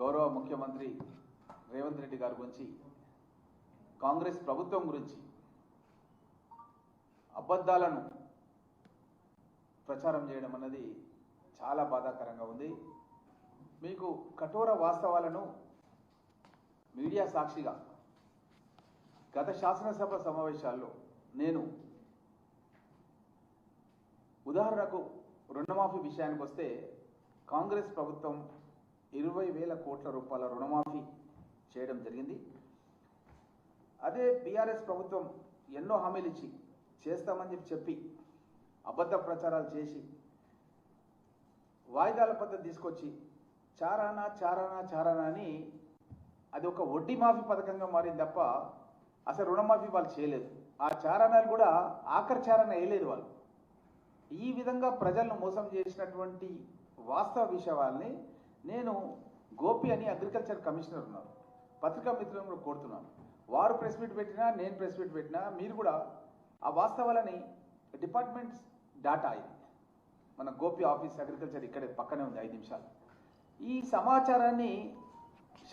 గౌరవ ముఖ్యమంత్రి రేవంత్ రెడ్డి గారి గురించి, కాంగ్రెస్ ప్రభుత్వం గురించి అబద్ధాలను ప్రచారం చేయడం అన్నది చాలా బాధాకరంగా ఉంది. మీకు కఠోర వాస్తవాలను మీడియా సాక్షిగా గత శాసనసభ సమావేశాల్లో నేను ఉదాహరణకు రుణమాఫీ విషయానికి వస్తే కాంగ్రెస్ ప్రభుత్వం 20,000 కోట్ల రూపాయల రుణమాఫీ చేయడం జరిగింది. అదే బీఆర్ఎస్ ప్రభుత్వం ఎన్నో హామీలు ఇచ్చి చేస్తామని చెప్పి అబద్ధ ప్రచారాలు చేసి వాయిదాల పద్ధతి తీసుకొచ్చి చారానా చారానా చారానా అని అది ఒక వడ్డీ మాఫీ పథకంగా మారింది తప్ప అసలు రుణమాఫీ వాళ్ళు చేయలేదు. ఆ చారానాలు కూడా ఆఖరి చారాన వేయలేదు వాళ్ళు. ఈ విధంగా ప్రజలను మోసం చేసినటువంటి వాస్తవ విషయాల్ని నేను గోపి అని అగ్రికల్చర్ కమిషనర్ ఉన్నారు, పత్రికా మిత్రులను కూడా కోరుతున్నాను. వారు ప్రెస్ మీట్ పెట్టినా నేను ప్రెస్ మీట్ పెట్టినా మీరు కూడా ఆ వాస్తవాలని డిపార్ట్మెంట్స్ డాటా ఇది మన గోపి ఆఫీస్ అగ్రికల్చర్ ఇక్కడే పక్కనే ఉంది 5 నిమిషాలు. ఈ సమాచారాన్ని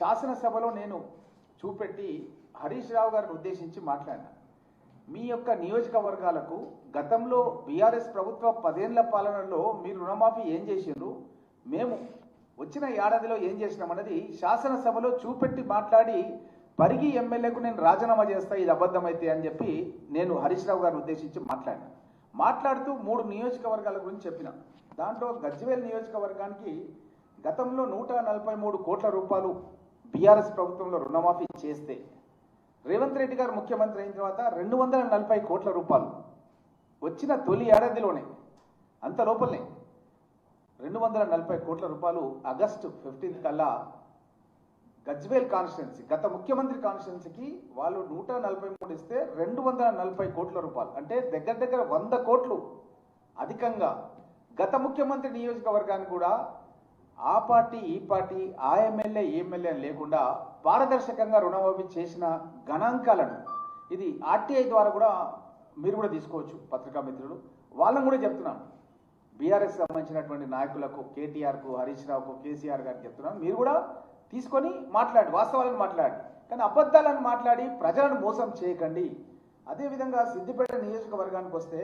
శాసనసభలో నేను చూపెట్టి హరీష్ రావు గారిని ఉద్దేశించి మాట్లాడినా. మీ యొక్క నియోజకవర్గాలకు గతంలో బీఆర్ఎస్ ప్రభుత్వ 10 ఏళ్ల పాలనలో మీరు రుణమాఫీ ఏం చేసిండ్రు, మేము వచ్చిన ఏడాదిలో ఏం చేసినామన్నది శాసనసభలో చూపెట్టి మాట్లాడి పరిగి ఎమ్మెల్యేకు నేను రాజీనామా చేస్తా ఇది అబద్ధమైతే అని చెప్పి నేను హరీష్ రావు గారిని ఉద్దేశించి మాట్లాడుతూ 3 నియోజకవర్గాల గురించి చెప్పిన. దాంట్లో గజ్వేల్ నియోజకవర్గానికి గతంలో 143 కోట్ల రూపాయలు బీఆర్ఎస్ ప్రభుత్వంలో రుణమాఫీ చేస్తే రేవంత్ రెడ్డి గారు ముఖ్యమంత్రి అయిన తర్వాత 240 కోట్ల రూపాయలు వచ్చిన తొలి ఏడాదిలోనే అంత లోపలనే 240 కోట్ల రూపాయలు ఆగస్టు 15 కల్లా గజ్వేల్ కాన్స్టిట్యున్సీ గత ముఖ్యమంత్రి కాన్స్టిట్యున్సీకి వాళ్ళు 143 ఇస్తే 240 కోట్ల రూపాయలు అంటే దగ్గర 100 కోట్లు అధికంగా గత ముఖ్యమంత్రి నియోజకవర్గానికి కూడా ఆ పార్టీ ఈ పార్టీ ఆ ఎమ్మెల్యే ఈ ఎమ్మెల్యే లేకుండా పారదర్శకంగా రుణమాఫీ చేసిన గణాంకాలను ఇది ఆర్టీఐ ద్వారా కూడా మీరు కూడా తీసుకోవచ్చు పత్రికా మిత్రులు. వాళ్ళని కూడా చెప్తున్నాను, బీఆర్ఎస్ సంబంధించినటువంటి నాయకులకు కేటీఆర్కు హరీష్ రావుకు కేసీఆర్ గారికి చెప్తున్నాను, మీరు కూడా తీసుకొని మాట్లాడి వాస్తవాలను మాట్లాడి కానీ అబద్ధాలను మాట్లాడి ప్రజలను మోసం చేయకండి. అదేవిధంగా సిద్దిపేట నియోజకవర్గానికి వస్తే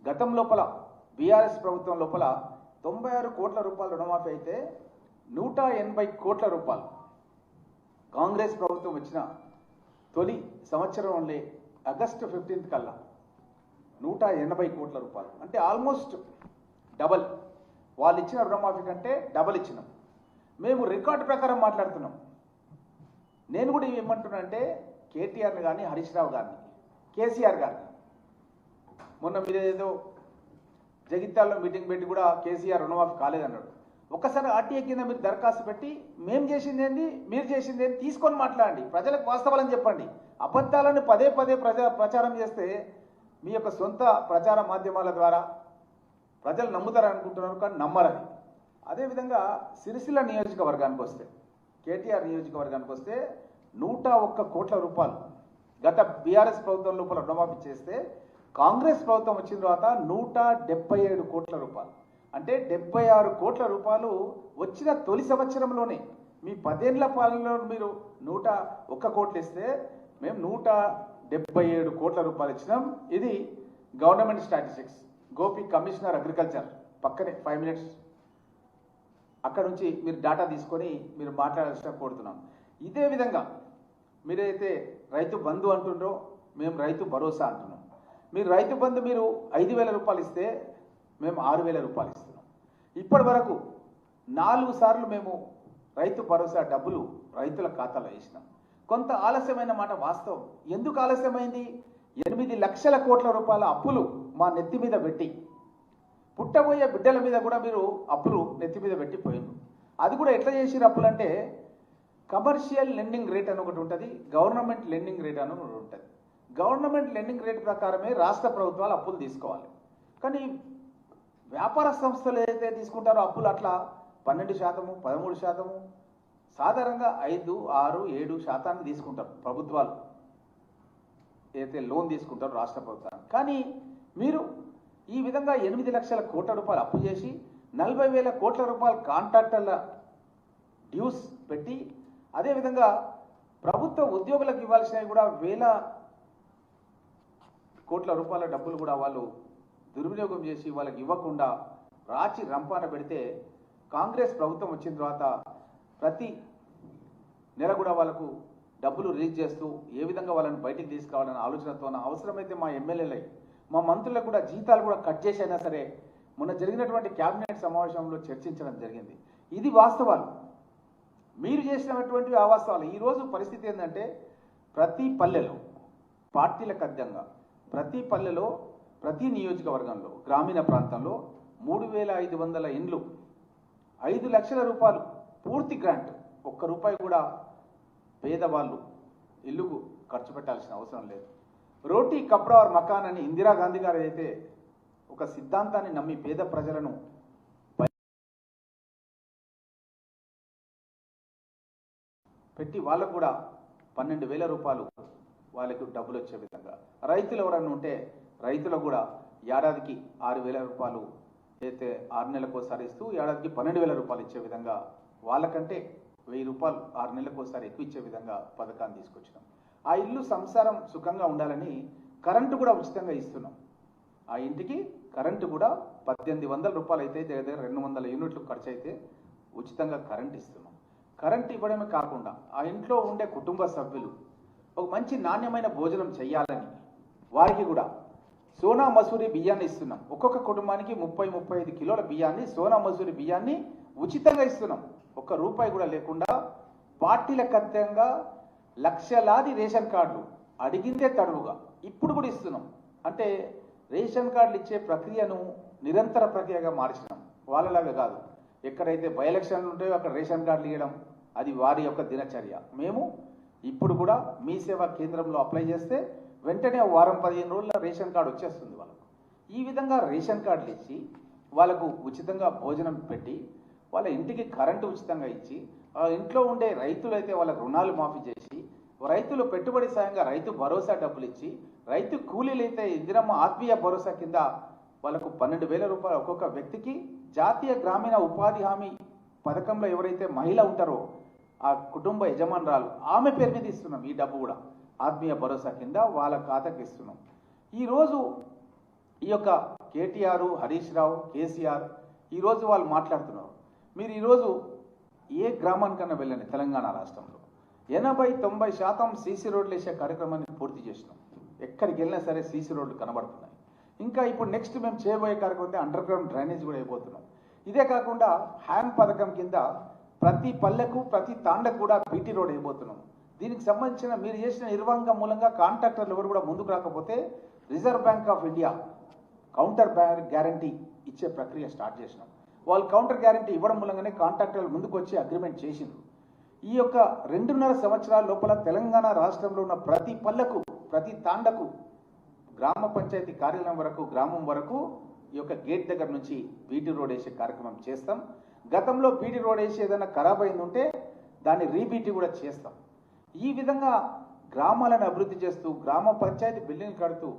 గతం లోపల బీఆర్ఎస్ ప్రభుత్వం లోపల 96 కోట్ల రూపాయలు రుణమాఫీ అయితే 180 కోట్ల రూపాయలు కాంగ్రెస్ ప్రభుత్వం వచ్చిన తొలి సంవత్సరంలో ఆగస్టు 15 కల్లా 180 కోట్ల రూపాయలు అంటే ఆల్మోస్ట్ డబల్. వాళ్ళు ఇచ్చిన రుణమాఫీ కంటే డబల్ ఇచ్చినాం. మేము రికార్డు ప్రకారం మాట్లాడుతున్నాం. నేను కూడా ఏమంటున్నా అంటే కేటీఆర్ని కానీ హరీష్ రావు గారిని కేసీఆర్ గారిని మొన్న మీరు ఏదో జగిత్యాలలో మీటింగ్ పెట్టి కూడా కేసీఆర్ రుణమాఫీ కాలేదన్నాడు. ఒక్కసారి ఆర్టీఐ కింద మీరు దరఖాస్తు పెట్టి మేము చేసింది ఏంది మీరు చేసింది ఏంది తీసుకొని మాట్లాడండి, ప్రజలకు వాస్తవాలని చెప్పండి. అబద్ధాలను పదే ప్రచారం చేస్తే మీ యొక్క సొంత ప్రచార మాధ్యమాల ద్వారా ప్రజలు నమ్ముతారనుకుంటున్నారు కానీ నమ్మరని. అదేవిధంగా సిరిసిల్ల నియోజకవర్గానికి వస్తే కేటీఆర్ నియోజకవర్గానికి వస్తే 101 కోట్ల రూపాయలు గత బీఆర్ఎస్ ప్రభుత్వం లోపల రుణమాఫీ చేస్తే కాంగ్రెస్ ప్రభుత్వం వచ్చిన తర్వాత 177 కోట్ల రూపాయలు అంటే 76 కోట్ల రూపాయలు వచ్చిన తొలి సంవత్సరంలోనే. మీ 10 ఏళ్ల పాలనలో మీరు 101 కోట్లు ఇస్తే మేము 177 కోట్ల రూపాయలు ఇచ్చినాం. ఇది government statistics Gopi commissioner agriculture పక్కనే 5 మినిట్స్ అక్కడ నుంచి మీరు డేటా తీసుకొని మీరు మాట్లాడాల్సిన కోరుతున్నాం. ఇదే విధంగా మీరైతే రైతు బంధు అంటుండ్రో మేము రైతు భరోసా అంటున్నాం. మీరు రైతు బంధు మీరు 5,000 రూపాయలు ఇస్తే మేము 6,000 రూపాయలు ఇస్తున్నాం. ఇప్పటి వరకు 4 సార్లు మేము రైతు భరోసా డబ్బులు రైతుల ఖాతాలో వేసినాం. కొంత ఆలస్యమైన మాట వాస్తవం. ఎందుకు ఆలస్యమైంది? 8 లక్షల కోట్ల రూపాయల అప్పులు మా నెత్తి మీద పెట్టి పుట్టబోయే బిడ్డల మీద కూడా మీరు అప్పులు నెత్తి మీద పెట్టిపోయింది. అది కూడా ఎట్లా చేసిరు అప్పులు అంటే కమర్షియల్ లెండింగ్ రేట్ అని ఒకటి ఉంటుంది, గవర్నమెంట్ లెండింగ్ రేట్ అని ఒకటి ఉంటుంది. గవర్నమెంట్ లెండింగ్ రేట్ ప్రకారమే రాష్ట్ర ప్రభుత్వాలు అప్పులు తీసుకోవాలి. కానీ వ్యాపార సంస్థలు ఏదైతే తీసుకుంటారో అప్పులు అట్లా 12%, 13%, సాధారణంగా 5, 6, 7% తీసుకుంటారు ప్రభుత్వాలు ఏదైతే లోన్ తీసుకుంటారో రాష్ట్ర ప్రభుత్వాలు. కానీ మీరు ఈ విధంగా 8 లక్షల కోట్ల రూపాయలు అప్పు చేసి 40,000 కోట్ల రూపాయలు కాంట్రాక్టర్ల డ్యూస్ పెట్టి, అదేవిధంగా ప్రభుత్వ ఉద్యోగులకు ఇవ్వాల్సినవి కూడా వేల కోట్ల రూపాయల డబ్బులు కూడా వాళ్ళు దుర్వినియోగం చేసి వాళ్ళకి ఇవ్వకుండా రాచి రంపాన పెడితే, కాంగ్రెస్ ప్రభుత్వం వచ్చిన తర్వాత ప్రతి నెల కూడా వాళ్ళకు డబ్బులు రిలీజ్ చేస్తూ ఏ విధంగా వాళ్ళని బయటికి తీసుకురావాలనే ఆలోచనతో, అవసరమైతే మా ఎమ్మెల్యేలై మా మంత్రులకు కూడా జీతాలు కూడా కట్ చేసైనా సరే మొన్న జరిగినటువంటి కేబినెట్ సమావేశంలో చర్చించడం జరిగింది. ఇది వాస్తవాలు, మీరు చేసినటువంటి అవాస్తవాలు. ఈరోజు పరిస్థితి ఏంటంటే ప్రతి పల్లెలో పార్టీలకు అద్దంగా ప్రతి పల్లెలో ప్రతి నియోజకవర్గంలో గ్రామీణ ప్రాంతంలో 3500 ఇండ్లు 5 లక్షల రూపాయలు పూర్తి గ్రాంట్, ఒక్క రూపాయి కూడా పేదవాళ్ళు ఇల్లుకు ఖర్చు పెట్టాల్సిన అవసరం లేదు. రోటీ కప్డా ఆర్ మకాన్ అని ఇందిరాగాంధీ గారు అయితే ఒక సిద్ధాంతాన్ని నమ్మి పేద ప్రజలను పెట్టి వాళ్ళకు కూడా 12,000 రూపాయలు వాళ్ళకు డబ్బులు వచ్చే విధంగా, రైతులు ఎవరన్నా ఉంటే రైతులకు కూడా ఏడాదికి 6,000 రూపాయలు అయితే 6 నెలలకోసారి ఇస్తూ ఏడాదికి 12,000 రూపాయలు ఇచ్చే విధంగా, వాళ్ళకంటే 1000 రూపాయలు 6 నెలలకోసారి ఎక్కువ ఇచ్చే విధంగా పథకాన్ని తీసుకొచ్చినాం. ఆ ఇల్లు సంసారం సుఖంగా ఉండాలని కరెంటు కూడా ఉచితంగా ఇస్తున్నాం. ఆ ఇంటికి కరెంటు కూడా 1800 రూపాయలు అయితే దగ్గర 200 యూనిట్లు ఖర్చు అయితే ఉచితంగా కరెంట్ ఇస్తున్నాం. కరెంట్ ఇవ్వడమే కాకుండా ఆ ఇంట్లో ఉండే కుటుంబ సభ్యులు ఒక మంచి నాణ్యమైన భోజనం చేయాలని వారికి కూడా సోనా మసూరి బియ్యాన్ని ఇస్తున్నాం. ఒక్కొక్క కుటుంబానికి 30-35 కిలోల బియ్యాన్ని, సోనా మసూరి బియ్యాన్ని ఉచితంగా ఇస్తున్నాం. ఒక్క రూపాయి కూడా లేకుండా పార్టీలకు అత్యంగా లక్షలాది రేషన్ కార్డులు అడిగిందే తడువుగా ఇప్పుడు కూడా ఇస్తున్నాం. అంటే రేషన్ కార్డులు ఇచ్చే ప్రక్రియను నిరంతర ప్రక్రియగా మార్చినాం. వాళ్ళలాగా కాదు, ఎక్కడైతే బై ఎలక్షన్లు ఉంటాయో అక్కడ రేషన్ కార్డులు ఇవ్వడం అది వారి యొక్క దినచర్య. మేము ఇప్పుడు కూడా మీ సేవా కేంద్రంలో అప్లై చేస్తే వెంటనే వారం 15 రోజుల్లో రేషన్ కార్డు వచ్చేస్తుంది వాళ్ళకు. ఈ విధంగా రేషన్ కార్డులు ఇచ్చి వాళ్ళకు ఉచితంగా భోజనం పెట్టి వాళ్ళ ఇంటికి కరెంటు ఉచితంగా ఇచ్చి, ఇంట్లో ఉండే రైతులైతే వాళ్ళకు రుణాలు మాఫీ చేసి, రైతులు పెట్టుబడి సాయంగా రైతు భరోసా డబ్బులు ఇచ్చి, రైతు కూలీలైతే ఇందిరమ్మ ఆత్మీయ భరోసా కింద వాళ్ళకు 12,000 రూపాయలు ఒక్కొక్క వ్యక్తికి, జాతీయ గ్రామీణ ఉపాధి హామీ పథకంలో ఎవరైతే మహిళ ఉంటారో ఆ కుటుంబ యజమానురాలు ఆమె పేరు మీద ఇస్తున్నాం. ఈ డబ్బు కూడా ఆత్మీయ భరోసా కింద వాళ్ళ ఖాతాకి ఇస్తున్నాం. ఈరోజు ఈ యొక్క కేటీఆర్, హరీష్ రావు, కేసీఆర్ ఈరోజు వాళ్ళు మాట్లాడుతున్నారు. మీరు ఈరోజు ఏ గ్రామానికన్నా వెళ్ళండి తెలంగాణ రాష్ట్రంలో 80-90% సీసీ రోడ్లు వేసే కార్యక్రమాన్ని పూర్తి చేసినాం. ఎక్కడికి వెళ్ళినా సరే సీసీ రోడ్లు కనబడుతున్నాయి. ఇంకా ఇప్పుడు నెక్స్ట్ మేము చేయబోయే కార్యక్రమం అండర్ గ్రౌండ్ డ్రైనేజ్ కూడా అయిపోతున్నాం. ఇదే కాకుండా హ్యామ్ పథకం కింద ప్రతి పల్లెకు ప్రతి తాండకు కూడా బీటీ రోడ్ అయిపోతున్నాం. దీనికి సంబంధించిన మీరు చేసిన నిర్వాహకం మూలంగా కాంట్రాక్టర్లు ఎవరు కూడా ముందుకు రాకపోతే reserve bank of India counter guarantee ఇచ్చే ప్రక్రియ స్టార్ట్ చేసినాం. వాళ్ళు కౌంటర్ గ్యారంటీ ఇవ్వడం మూలంగానే కాంట్రాక్టర్లు ముందుకు వచ్చి అగ్రిమెంట్ చేసిండ్రు. ఈ యొక్క 2.5 సంవత్సరాల లోపల తెలంగాణ రాష్ట్రంలో ఉన్న ప్రతి పల్లెకు ప్రతి తాండకు గ్రామ పంచాయతీ కార్యాలయం వరకు గ్రామం వరకు ఈ యొక్క గేట్ దగ్గర నుంచి బీటీ రోడ్ వేసే కార్యక్రమం చేస్తాం. గతంలో బీటీ రోడ్ వేసి ఏదైనా ఖరాబ్ అయిందంటే దాన్ని రీబీటీ కూడా చేస్తాం. ఈ విధంగా గ్రామాలను అభివృద్ధి చేస్తూ గ్రామ పంచాయతీ బిల్డింగ్ కడుతూ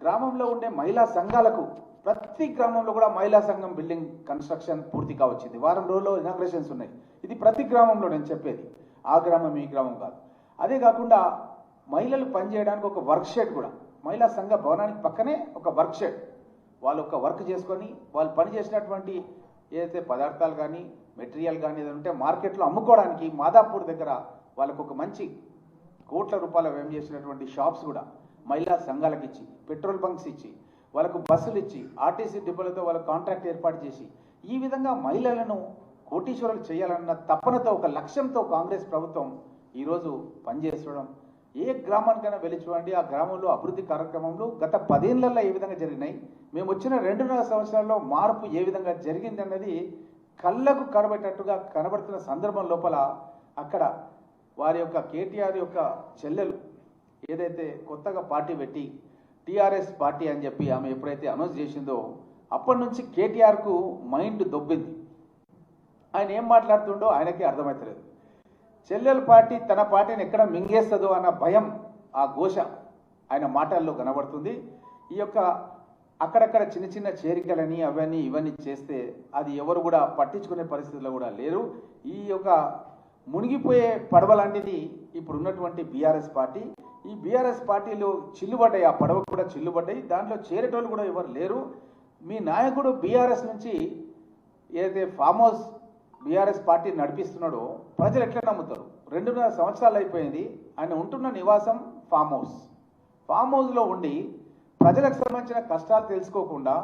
గ్రామంలో ఉండే మహిళా సంఘాలకు ప్రతి గ్రామంలో కూడా మహిళా సంఘం బిల్డింగ్ కన్స్ట్రక్షన్ పూర్తిగా వచ్చింది. వారం రోజుల్లో ఇనాగ్రేషన్స్ ఉన్నాయి. ఇది ప్రతి గ్రామంలో నేను చెప్పేది, ఆ గ్రామం ఈ గ్రామం కాదు. అదే కాకుండా మహిళలు పనిచేయడానికి ఒక వర్క్ షెడ్ కూడా మహిళా సంఘ భవనానికి పక్కనే ఒక వర్క్ షెడ్, వాళ్ళు ఒక వర్క్ చేసుకొని వాళ్ళు పని చేసినటువంటి ఏదైతే పదార్థాలు కానీ మెటీరియల్ కానీ ఏదైనా ఉంటే మార్కెట్లో అమ్ముకోవడానికి మాదాపూర్ దగ్గర వాళ్ళకు ఒక మంచి కోట్ల రూపాయలు వ్యయం చేసినటువంటి షాప్స్ కూడా మహిళా సంఘాలకు ఇచ్చి, పెట్రోల్ బంక్స్ ఇచ్చి, వాళ్ళకు బస్సులు ఇచ్చి, ఆర్టీసీ డిపోలతో వాళ్ళకు కాంట్రాక్ట్ ఏర్పాటు చేసి ఈ విధంగా మహిళలను కోటీశ్వరులు చేయాలన్న తపనతో ఒక లక్ష్యంతో కాంగ్రెస్ ప్రభుత్వం ఈరోజు పనిచేస్తడం. ఏ గ్రామానికైనా వెళ్ళి చూడండి, ఆ గ్రామంలో అభివృద్ధి కార్యక్రమంలో గత 10 ఏళ్లలో ఏ విధంగా జరిగినాయి, మేము వచ్చిన 2.5 సంవత్సరాల్లో మార్పు ఏ విధంగా జరిగిందన్నది కళ్ళకు కనబెట్టేట్టుగా కనబడుతున్న సందర్భం లోపల అక్కడ వారి యొక్క కేటీఆర్ యొక్క చెల్లెలు ఏదైతే కొత్తగా పార్టీ పెట్టి టీఆర్ఎస్ పార్టీ అని చెప్పి ఆమె ఎప్పుడైతే అనౌన్స్ చేసిందో అప్పటి నుంచి కేటీఆర్కు మైండ్ దొబ్బింది. ఆయన ఏం మాట్లాడుతుండో ఆయనకే అర్థమవుతలేదు. చెల్లెల పార్టీ తన పార్టీని ఎక్కడ మింగేస్తుందో అన్న భయం, ఆ ఘోష ఆయన మాటల్లో కనబడుతుంది. ఈ యొక్క అక్కడక్కడ చిన్న చిన్న చేరికలని అవన్నీ ఇవన్నీ చేస్తే అది ఎవరు కూడా పట్టించుకునే పరిస్థితుల్లో కూడా లేరు. ఈ యొక్క మునిగిపోయే పడవ లాంటిది ఇప్పుడు ఉన్నటువంటి బీఆర్ఎస్ పార్టీ. ఈ బీఆర్ఎస్ పార్టీలో చిల్లుబడ్డాయి, ఆ పడవ కూడా చిల్లుబడ్డాయి, దాంట్లో చేరేటోళ్ళు కూడా ఎవరు లేరు. మీ నాయకుడు బీఆర్ఎస్ నుంచి ఏదైతే ఫామ్ హౌస్ బీఆర్ఎస్ పార్టీ నడిపిస్తున్నాడో ప్రజలు ఎట్లా నమ్ముతారు? 2.5 సంవత్సరాలు అయిపోయింది, ఆయన ఉంటున్న నివాసం ఫామ్ హౌస్. ఫామ్ హౌస్లో ఉండి ప్రజలకు సంబంధించిన కష్టాలు తెలుసుకోకుండా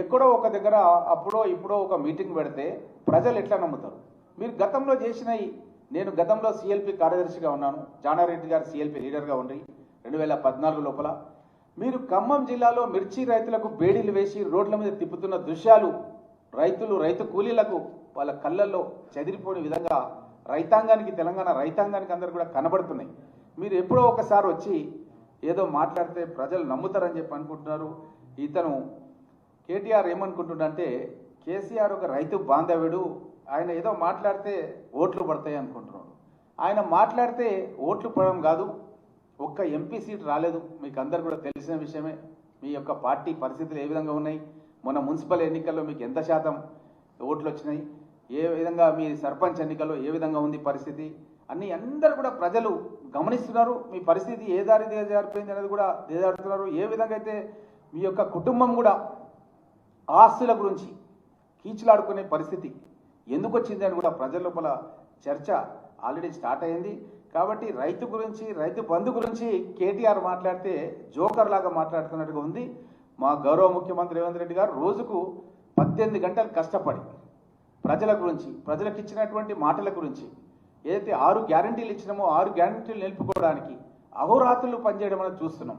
ఎక్కడో ఒక దగ్గర అప్పుడో ఇప్పుడో ఒక మీటింగ్ పెడితే ప్రజలు ఎట్లా నమ్ముతారు? మీరు గతంలో చేసినవి, నేను గతంలో సిఎల్పి కార్యదర్శిగా ఉన్నాను, జానారెడ్డి గారు సిఎల్పి లీడర్గా ఉండి 2014 లోపల మీరు ఖమ్మం జిల్లాలో మిర్చి రైతులకు బేడీలు వేసి రోడ్ల మీద తిప్పుతున్న దృశ్యాలు రైతు కూలీలకు వాళ్ళ కళ్ళల్లో చెదిరిపోయిన విధంగా రైతాంగానికి, తెలంగాణ రైతాంగానికి అందరు కూడా కనబడుతున్నాయి. మీరు ఎప్పుడో ఒకసారి వచ్చి ఏదో మాట్లాడితే ప్రజలు నమ్ముతారని చెప్పి అనుకుంటున్నారు. ఇతను కేటీఆర్ ఏమనుకుంటుండంటే కేసీఆర్ ఒక రైతు బాంధవ్యుడు, ఆయన ఏదో మాట్లాడితే ఓట్లు పడతాయి అనుకుంటున్నాడు. ఆయన మాట్లాడితే ఓట్లు పడడం కాదు, ఒక్క ఎంపీ సీట్ రాలేదు. మీకు అందరు కూడా తెలిసిన విషయమే. మీ యొక్క పార్టీ పరిస్థితులు ఏ విధంగా ఉన్నాయి, మొన్న మున్సిపల్ ఎన్నికల్లో మీకు ఎంత శాతం ఓట్లు వచ్చినాయి, ఏ విధంగా మీ సర్పంచ్ ఎన్నికల్లో ఏ విధంగా ఉంది పరిస్థితి, అన్ని అందరూ కూడా ప్రజలు గమనిస్తున్నారు. మీ పరిస్థితి ఏ దారి దిగజారిపోయింది అనేది కూడా దిగజారుతున్నారు. ఏ విధంగా అయితే మీ యొక్క కుటుంబం కూడా ఆస్తుల గురించి కీచులాడుకునే పరిస్థితి ఎందుకు వచ్చింది అని కూడా ప్రజల లోపల చర్చ ఆల్రెడీ స్టార్ట్ అయింది. కాబట్టి రైతు గురించి, రైతు బంధు గురించి కేటీఆర్ మాట్లాడితే జోకర్ లాగా మాట్లాడుతున్నట్టుగా ఉంది. మా గౌరవ ముఖ్యమంత్రి రేవంత్ రెడ్డి గారు రోజుకు 18 గంటలు కష్టపడి ప్రజల గురించి, ప్రజలకు ఇచ్చినటువంటి మాటల గురించి, ఏదైతే 6 గ్యారంటీలు ఇచ్చినామో 6 గ్యారంటీలు నిలుపుకోవడానికి అహోరాత్రులు పనిచేయడం అనేది చూస్తున్నాం.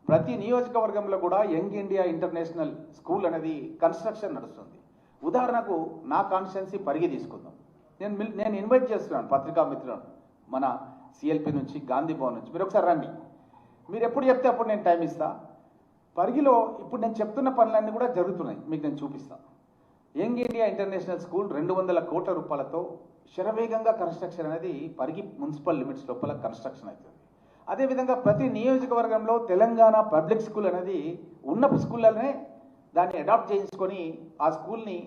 ప్రతి నియోజకవర్గంలో కూడా యంగ్ ఇండియా ఇంటర్నేషనల్ స్కూల్ అనేది కన్స్ట్రక్షన్ నడుస్తుంది. ఉదాహరణకు నా కాన్స్టిట్యున్సీ పరిగి తీసుకుందాం. నేను ఇన్వైట్ చేస్తున్నాను పత్రికా మిత్రులను, మన సిఎల్పి నుంచి, గాంధీ భవన్ నుంచి. మీరు ఒకసారి రండి. మీరు ఎప్పుడు చెప్తే అప్పుడు నేను టైం ఇస్తా. పరిగిలో ఇప్పుడు నేను చెప్తున్న పనులన్నీ కూడా జరుగుతున్నాయి, మీకు నేను చూపిస్తాను. యంగ్ ఇండియా ఇంటర్నేషనల్ స్కూల్ 200 కోట్ల రూపాయలతో శరవేగంగా కన్స్ట్రక్షన్ అనేది పరిగి మున్సిపల్ లిమిట్స్ లోపల కన్స్ట్రక్షన్ అవుతుంది. అదేవిధంగా ప్రతి నియోజకవర్గంలో తెలంగాణ పబ్లిక్ స్కూల్ అనేది ఉన్న స్కూళ్ళనే దాన్ని అడాప్ట్ చేయించుకొని ఆ స్కూల్ని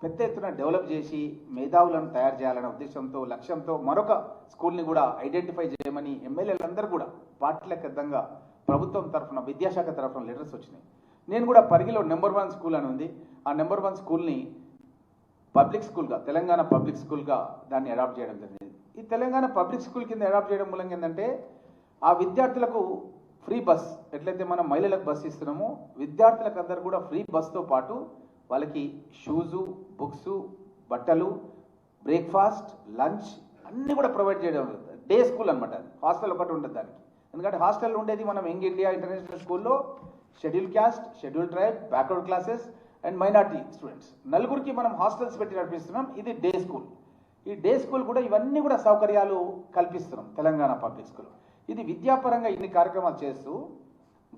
పెద్ద ఎత్తున డెవలప్ చేసి మేధావులను తయారు చేయాలనే ఉద్దేశంతో, లక్ష్యంతో మరొక స్కూల్ని కూడా ఐడెంటిఫై చేయమని ఎమ్మెల్యేలందరూ కూడా పార్టీలకు విధంగా ప్రభుత్వం తరఫున, విద్యాశాఖ తరఫున లెటర్స్ వచ్చినాయి. నేను కూడా పరిగిలో నెంబర్ 1 స్కూల్ అని ఉంది, ఆ నెంబర్ 1 స్కూల్ని పబ్లిక్ స్కూల్గా, తెలంగాణ పబ్లిక్ స్కూల్గా దాన్ని అడాప్ట్ చేయడం జరిగింది. ఈ తెలంగాణ పబ్లిక్ స్కూల్ కింద అడాప్ట్ చేయడం మూలంగా ఏంటంటే ఆ విద్యార్థులకు ఫ్రీ బస్, ఎట్లయితే మనం మహిళలకు బస్సు ఇస్తున్నామో విద్యార్థులకు అందరూ కూడా ఫ్రీ బస్తో పాటు వాళ్ళకి షూజు, బుక్స్, బట్టలు, బ్రేక్ఫాస్ట్, లంచ్ అన్నీ కూడా ప్రొవైడ్ చేయడం జరుగుతుంది. డే స్కూల్ అనమాట. హాస్టల్ ఒకటి ఉంటుంది దానికి. ఎందుకంటే హాస్టల్ ఉండేది మనం యంగ్ ఇండియా ఇంటర్నేషనల్ స్కూల్లో schedule caste, schedule tribe, backward classes and minority students నలుగురికి మనం హాస్టల్స్ పెట్టి నడిపిస్తున్నాం. ఇది డే స్కూల్. ఈ డే స్కూల్ కూడా ఇవన్నీ కూడా సౌకర్యాలు కల్పిస్తున్నాం తెలంగాణ పబ్లిక్ స్కూల్. ఇది విద్యాపరంగా ఇన్ని కార్యక్రమాలు చేస్తూ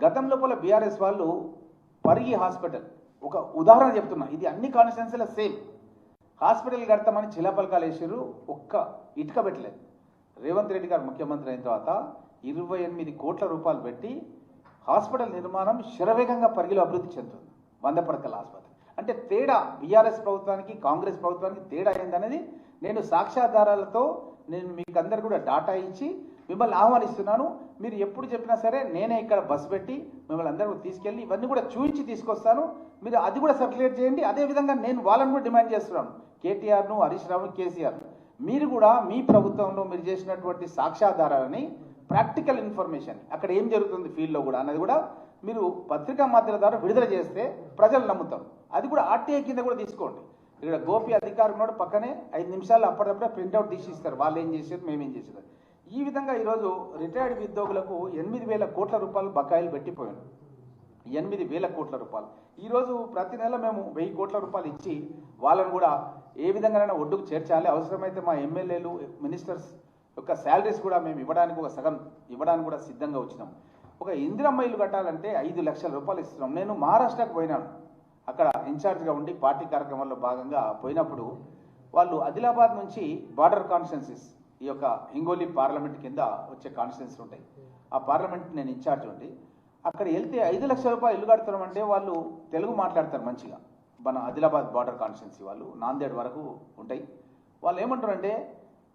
గతం లోపల బీఆర్ఎస్ వాళ్ళు పరిగి హాస్పిటల్, ఒక ఉదాహరణ చెప్తున్నా, ఇది అన్ని కాన్స్టిట్యున్సీలో సేమ్, హాస్పిటల్ కడతామని చిలాపలకాలు వేసారు, ఒక్క ఇటుక పెట్టలేదు. రేవంత్ రెడ్డి గారు ముఖ్యమంత్రి అయిన తర్వాత 28 కోట్ల రూపాయలు పెట్టి హాస్పిటల్ నిర్మాణం శరవేగంగా పరిగిలో అభివృద్ధి చెందుతుంది. 100 పడకల ఆసుపత్రి. అంటే తేడా బీఆర్ఎస్ ప్రభుత్వానికి, కాంగ్రెస్ ప్రభుత్వానికి తేడా అయిందనేది నేను సాక్ష్యాధారాలతో నేను మీకు అందరు కూడా డాటా ఇచ్చి మిమ్మల్ని ఆహ్వానిస్తున్నాను. మీరు ఎప్పుడు చెప్పినా సరే నేనే ఇక్కడ బస్సు పెట్టి మిమ్మల్ని అందరూ తీసుకెళ్ళి ఇవన్నీ కూడా చూపించి తీసుకొస్తాను. మీరు అది కూడా సర్క్యులేట్ చేయండి. అదేవిధంగా నేను వాళ్ళని కూడా డిమాండ్ చేస్తున్నాను, కేటీఆర్ను, హరీష్ రావును, కేసీఆర్ను, మీరు కూడా మీ ప్రభుత్వంలో మీరు చేసినటువంటి సాక్ష్యాధారాలని, ప్రాక్టికల్ ఇన్ఫర్మేషన్, అక్కడ ఏం జరుగుతుంది ఫీల్డ్లో కూడా అన్నది కూడా మీరు పత్రికా మాధ్యమాల ద్వారా విడుదల చేస్తే ప్రజలు నమ్ముతారు. అది కూడా ఆర్టీఐ కింద కూడా తీసుకోండి. ఇక్కడ గోపి అధికారులు కూడా పక్కనే 5 నిమిషాలు అప్పటికప్పుడే ప్రింట్అవుట్ తీసి ఇస్తారు, వాళ్ళు ఏం చేశారు, మేమేం చేశారు. ఈ విధంగా ఈరోజు రిటైర్డ్ ఉద్యోగులకు 8,000 కోట్ల రూపాయలు బకాయిలు పెట్టిపోయాను. 8,000 కోట్ల రూపాయలు. ఈరోజు ప్రతి నెల మేము 1,000 కోట్ల రూపాయలు ఇచ్చి వాళ్ళను కూడా ఏ విధంగానైనా ఒడ్డుకు చేర్చాలి. అవసరమైతే మా ఎమ్మెల్యేలు, మినిస్టర్స్ యొక్క శాలరీస్ కూడా మేము ఇవ్వడానికి, ఒక సగం ఇవ్వడానికి కూడా సిద్ధంగా వచ్చినాం. ఒక ఇందిరమ్మ ఇల్లు కట్టాలంటే 5 లక్షల రూపాయలు ఇస్తున్నాం. నేను మహారాష్ట్రకు పోయినాను, అక్కడ ఇన్ఛార్జ్గా ఉండి పార్టీ కార్యక్రమాల్లో భాగంగా పోయినప్పుడు వాళ్ళు ఆదిలాబాద్ నుంచి బార్డర్ కాన్స్టిట్యున్సీస్, ఈ యొక్క హింగోలి పార్లమెంట్ కింద వచ్చే కాన్స్టిట్యున్సీ ఉంటాయి, ఆ పార్లమెంట్ నేను ఇన్ఛార్జ్ ఉండి అక్కడ వెళ్తే 5 లక్షల రూపాయలు ఇల్లు కడుతున్నామంటే వాళ్ళు తెలుగు మాట్లాడతారు మంచిగా. మన ఆదిలాబాద్ బార్డర్ కాన్స్టిట్యున్సీ వాళ్ళు నాందేడ్ వరకు ఉంటాయి. వాళ్ళు ఏమంటారంటే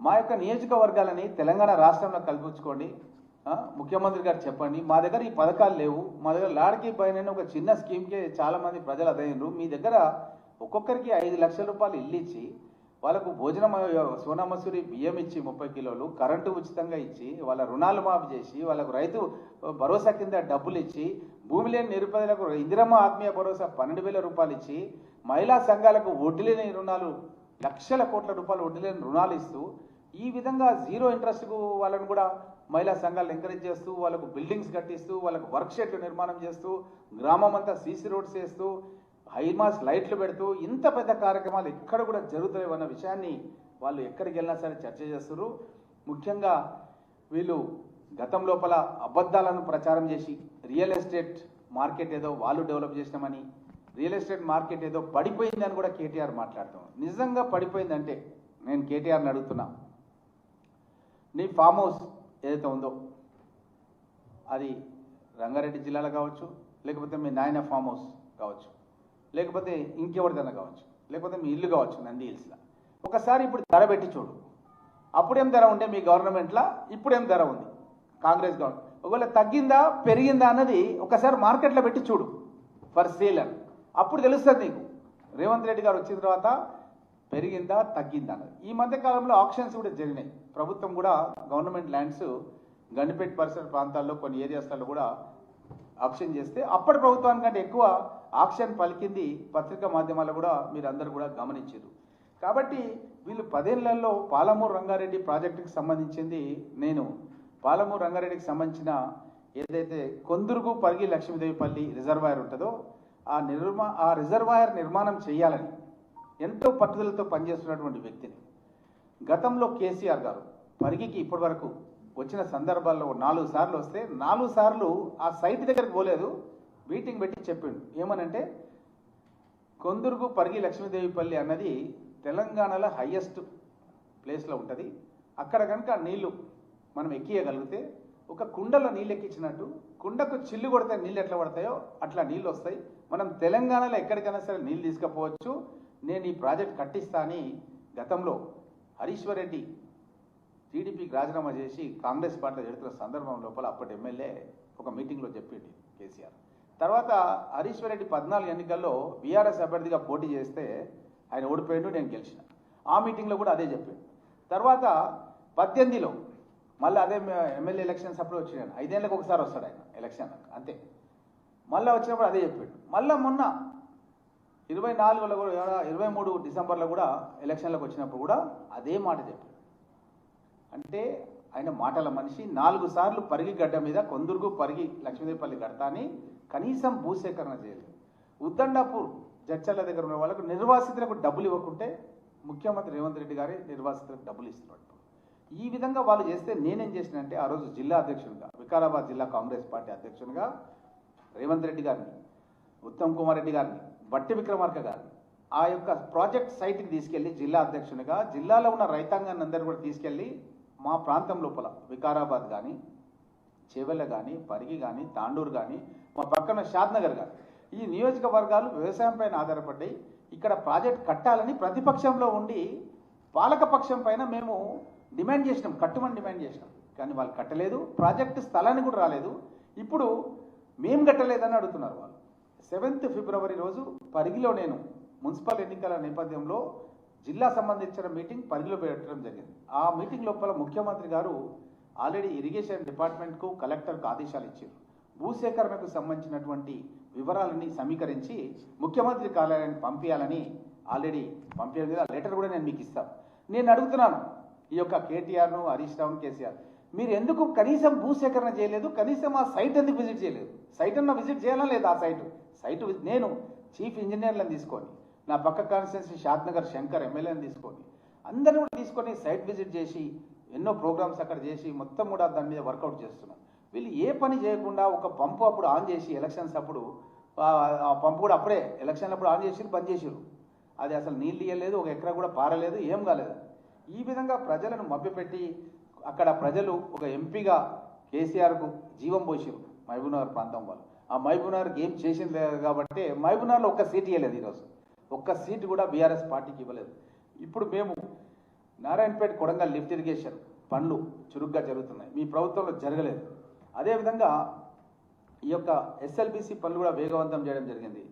మా యొక్క నియోజకవర్గాలని తెలంగాణ రాష్ట్రంలో కల్పించుకోండి. ముఖ్యమంత్రి గారు చెప్పండి, మా దగ్గర ఈ పథకాలు లేవు, మా దగ్గర లాడ్కీ పైన ఒక చిన్న స్కీమ్కే చాలా మంది ప్రజలు అదైనరు, మీ దగ్గర ఒక్కొక్కరికి 5 లక్షల రూపాయలు ఇల్లు ఇచ్చి వాళ్ళకు భోజనం సోనా మసూరి బియ్యం ఇచ్చి 30 కిలోలు కరెంటు ఉచితంగా ఇచ్చి వాళ్ళ రుణాలు మాఫీ చేసి వాళ్ళకు రైతు భరోసా కింద డబ్బులు ఇచ్చి భూమి లేని నిరుపేదలకు ఇందిరమ్మ ఆత్మీయ భరోసా 12,000 రూపాయలు ఇచ్చి మహిళా సంఘాలకు వడ్డీ లేని రుణాలు లక్షల కోట్ల రూపాయలు వడ్డీ లేని రుణాలు ఇస్తూ ఈ విధంగా జీరో ఇంట్రెస్ట్కు వాళ్ళను కూడా మహిళా సంఘాలను ఎంకరేజ్ చేస్తూ వాళ్ళకు బిల్డింగ్స్ కట్టిస్తూ వాళ్ళకు వర్క్ షెడ్లు నిర్మాణం చేస్తూ గ్రామం అంతా సీసీ రోడ్స్ వేస్తూ హైమాస్ లైట్లు పెడుతూ ఇంత పెద్ద కార్యక్రమాలు ఎక్కడ కూడా జరుగుతాయి అన్న విషయాన్ని వాళ్ళు ఎక్కడికి వెళ్ళినా సరే చర్చ చేస్తారు. ముఖ్యంగా వీళ్ళు గతం లోపల అబద్ధాలను ప్రచారం చేసి రియల్ ఎస్టేట్ మార్కెట్ ఏదో వాళ్ళు డెవలప్ చేసినామని, రియల్ ఎస్టేట్ మార్కెట్ ఏదో పడిపోయిందని కూడా కేటీఆర్ మాట్లాడుతాం. నిజంగా పడిపోయిందంటే నేను కేటీఆర్ని అడుగుతున్నా, నీ ఫామ్ హౌస్ ఏదైతే ఉందో అది రంగారెడ్డి జిల్లాలో కావచ్చు, లేకపోతే మీ నాయన ఫామ్ హౌస్ కావచ్చు, లేకపోతే ఇంకెవరిదైనా కావచ్చు, లేకపోతే మీ ఇల్లు కావచ్చు నంది హిల్స్లో, ఒకసారి ఇప్పుడు ధర పెట్టి చూడు. అప్పుడేం ధర ఉంటే మీ గవర్నమెంట్లో, ఇప్పుడేం ధర ఉంది కాంగ్రెస్ గవర్నమెంట్, ఒకవేళ తగ్గిందా పెరిగిందా అన్నది ఒకసారి మార్కెట్లో పెట్టి చూడు ఫర్ సేల్ అని, అప్పుడు తెలుస్తుంది నీకు రేవంత్ రెడ్డి గారు వచ్చిన తర్వాత పెరిగిందా తగ్గిందా అన్నది. ఈ మధ్య కాలంలో ఆక్షన్స్ కూడా జరిగినాయి. ప్రభుత్వం కూడా గవర్నమెంట్ ల్యాండ్స్ గండిపేట పరిసర ప్రాంతాల్లో కొన్ని ఏరియాస్లలో కూడా ఆక్షన్ చేస్తే అప్పటి ప్రభుత్వానికంటే ఎక్కువ ఆక్షన్ పలికింది పత్రికా మాధ్యమాల్లో కూడా మీరు అందరూ కూడా గమనించారు. కాబట్టి వీళ్ళు 10 ఏళ్లలో పాలమూరు రంగారెడ్డి ప్రాజెక్టుకి సంబంధించింది, నేను పాలమూరు రంగారెడ్డికి సంబంధించిన ఏదైతే కొందుర్గు పరిగి లక్ష్మీదేవిపల్లి రిజర్వాయర్ ఉంటుందో ఆ రిజర్వాయర్ నిర్మాణం చేయాలని ఎంతో పట్టుదలతో పనిచేస్తున్నటువంటి వ్యక్తిని గతంలో కేసీఆర్ గారు పరిగికి ఇప్పటి వరకు వచ్చిన సందర్భాల్లో 4 సార్లు వస్తే 4 సార్లు ఆ సైట్ దగ్గరికి పోలేదు, మీటింగ్ పెట్టి చెప్పిండు. ఏమనంటే కొందుర్గు పరిగి లక్ష్మీదేవిపల్లి అన్నది తెలంగాణలో హైయెస్ట్ ప్లేస్లో ఉంటుంది, అక్కడ కనుక నీళ్లు మనం ఎక్కియగలిగితే ఒక కుండలో నీళ్ళు ఎక్కించినట్టు కుండకు చిల్లు కొడితే నీళ్ళు ఎట్లా పడతాయో అట్లా నీళ్ళు వస్తాయి, మనం తెలంగాణలో ఎక్కడికైనా సరే నీళ్ళు తీసుకుపోవచ్చు, నేను ఈ ప్రాజెక్ట్ కట్టిస్తా అని గతంలో హరీశ్వర్ రెడ్డి టీడీపీకి రాజీనామా చేసి కాంగ్రెస్ పార్టీలో జరుగుతున్న సందర్భం లోపల అప్పటి ఎమ్మెల్యే ఒక మీటింగ్లో చెప్పింది కేసీఆర్. తర్వాత హరీశ్వర్ రెడ్డి 14 ఎన్నికల్లో బీఆర్ఎస్ అభ్యర్థిగా పోటీ చేస్తే ఆయన ఓడిపోయాడు, నేను గెలిచిన. ఆ మీటింగ్లో కూడా అదే చెప్పాడు. తర్వాత 18లో మళ్ళీ అదే ఎమ్మెల్యే ఎలక్షన్స్ అప్పుడు వచ్చినాను, 5 ఏళ్ళకి ఒకసారి వస్తాడు ఆయన ఎలక్షన్ అంతే, మళ్ళీ వచ్చినప్పుడు అదే చెప్పాడు. మళ్ళీ మొన్న 24లో కూడా 23 డిసెంబర్లో కూడా ఎలక్షన్లకు వచ్చినప్పుడు కూడా అదే మాట చెప్పాడు. అంటే ఆయన మాటల మనిషి. 4 సార్లు పరిగి గడ్డ మీద కొందుర్గు పరిగి లక్ష్మీదేవిపల్లి కడతాని కనీసం భూసేకరణ చేయలేదు. ఉద్దండాపూర్ జడ్చర్ల దగ్గర ఉన్న వాళ్ళకు నిర్వాసితులకు డబ్బులు ఇవ్వకుంటే ముఖ్యమంత్రి రేవంత్ రెడ్డి గారే నిర్వాసితులకు డబ్బులు ఇస్తున్నాడు. ఈ విధంగా వాళ్ళు చేస్తే నేనేం చేసినంటే ఆ రోజు జిల్లా అధ్యక్షునిగా, వికారాబాద్ జిల్లా కాంగ్రెస్ పార్టీ అధ్యక్షునిగా రేవంత్ రెడ్డి గారిని, ఉత్తమ్ కుమార్ రెడ్డి గారిని, బట్టి విక్రమార్క గారిని ఆ యొక్క ప్రాజెక్ట్ సైట్కి తీసుకెళ్లి జిల్లా అధ్యక్షునిగా జిల్లాలో ఉన్న రైతాంగాన్ని అందరూ కూడా తీసుకెళ్లి మా ప్రాంతం లోపల వికారాబాద్ కానీ, చేవెళ్ళ కానీ, పరిగి కానీ, తాండూరు కానీ, మా పక్కన షాద్నగర్ కానీ ఈ నియోజకవర్గాలు వ్యవసాయం పైన ఆధారపడ్డాయి. ఇక్కడ ప్రాజెక్ట్ కట్టాలని ప్రతిపక్షంలో ఉండి పాలకపక్షం పైన మేము డిమాండ్ చేసినాం, కట్టుమని డిమాండ్ చేసినాం, కానీ వాళ్ళు కట్టలేదు, ప్రాజెక్టు స్థలానికి కూడా రాలేదు. ఇప్పుడు మేము కట్టలేదని అడుగుతున్నారు వాళ్ళు. 7th ఫిబ్రవరి రోజు పరిగిలో నేను మున్సిపల్ ఎన్నికల నేపథ్యంలో జిల్లా సంబంధించిన మీటింగ్ పరిగిలో పెట్టడం జరిగింది. ఆ మీటింగ్ లోపల ముఖ్యమంత్రి గారు ఆల్రెడీ ఇరిగేషన్ డిపార్ట్మెంట్కు కలెక్టర్కు ఆదేశాలు ఇచ్చారు. భూసేకరణకు సంబంధించినటువంటి వివరాలని సమీకరించి ముఖ్యమంత్రి కార్యాలయానికి పంపించాలని ఆల్రెడీ పంపించారు కదా, లెటర్ కూడా నేను మీకు ఇస్తాను. నేను అడుగుతున్నాను ఈ యొక్క కేటీఆర్ను, హరీష్ రావును, కేసీఆర్, మీరు ఎందుకు కనీసం భూసేకరణ చేయలేదు, కనీసం ఆ సైట్ ఎందుకు విజిట్ చేయలేదు? సైట్ అన్న విజిట్ చేయాలా లేదా? ఆ సైట్ నేను చీఫ్ ఇంజనీర్లను తీసుకొని, నా పక్క కాన్స్టిట్యున్సీ షాద్నగర్ శంకర్ ఎమ్మెల్యేని తీసుకొని, అందరూ కూడా తీసుకొని సైట్ విజిట్ చేసి ఎన్నో ప్రోగ్రామ్స్ అక్కడ చేసి మొత్తం కూడా దాని మీద వర్కౌట్ చేస్తున్నాం. వీళ్ళు ఏ పని చేయకుండా ఒక పంపు అప్పుడు ఆన్ చేసి ఎలక్షన్స్ అప్పుడు ఆ పంపు కూడా అప్పుడే ఎలక్షన్లు అప్పుడు ఆన్ చేసి బంద్ చేసారు, అది అసలు నీళ్ళు ఇవ్వలేదు, ఒక ఎకరా కూడా పారలేదు, ఏం కాలేదు. ఈ విధంగా ప్రజలను మభ్యపెట్టి అక్కడ ప్రజలు ఒక ఎంపీగా కేసీఆర్కు జీవం పోసారు మహబూబ్నగర్ ప్రాంతం వాళ్ళు. ఆ మహబూబ్నగర్కి ఏం చేసింది లేదు కాబట్టి మహబూబ్నగర్లో ఒక్క సీట్ ఇవ్వలేదు, ఈరోజు ఒక్క సీటు కూడా బీఆర్ఎస్ పార్టీకి ఇవ్వలేదు. ఇప్పుడు మేము నారాయణపేట కొడంగల్ లిఫ్ట్ ఇరిగేషన్ పనులు చురుగ్గా జరుగుతున్నాయి, మీ ప్రభుత్వంలో జరగలేదు. అదేవిధంగా ఈ యొక్క ఎస్ఎల్బిసి పనులు కూడా వేగవంతం చేయడం జరిగింది.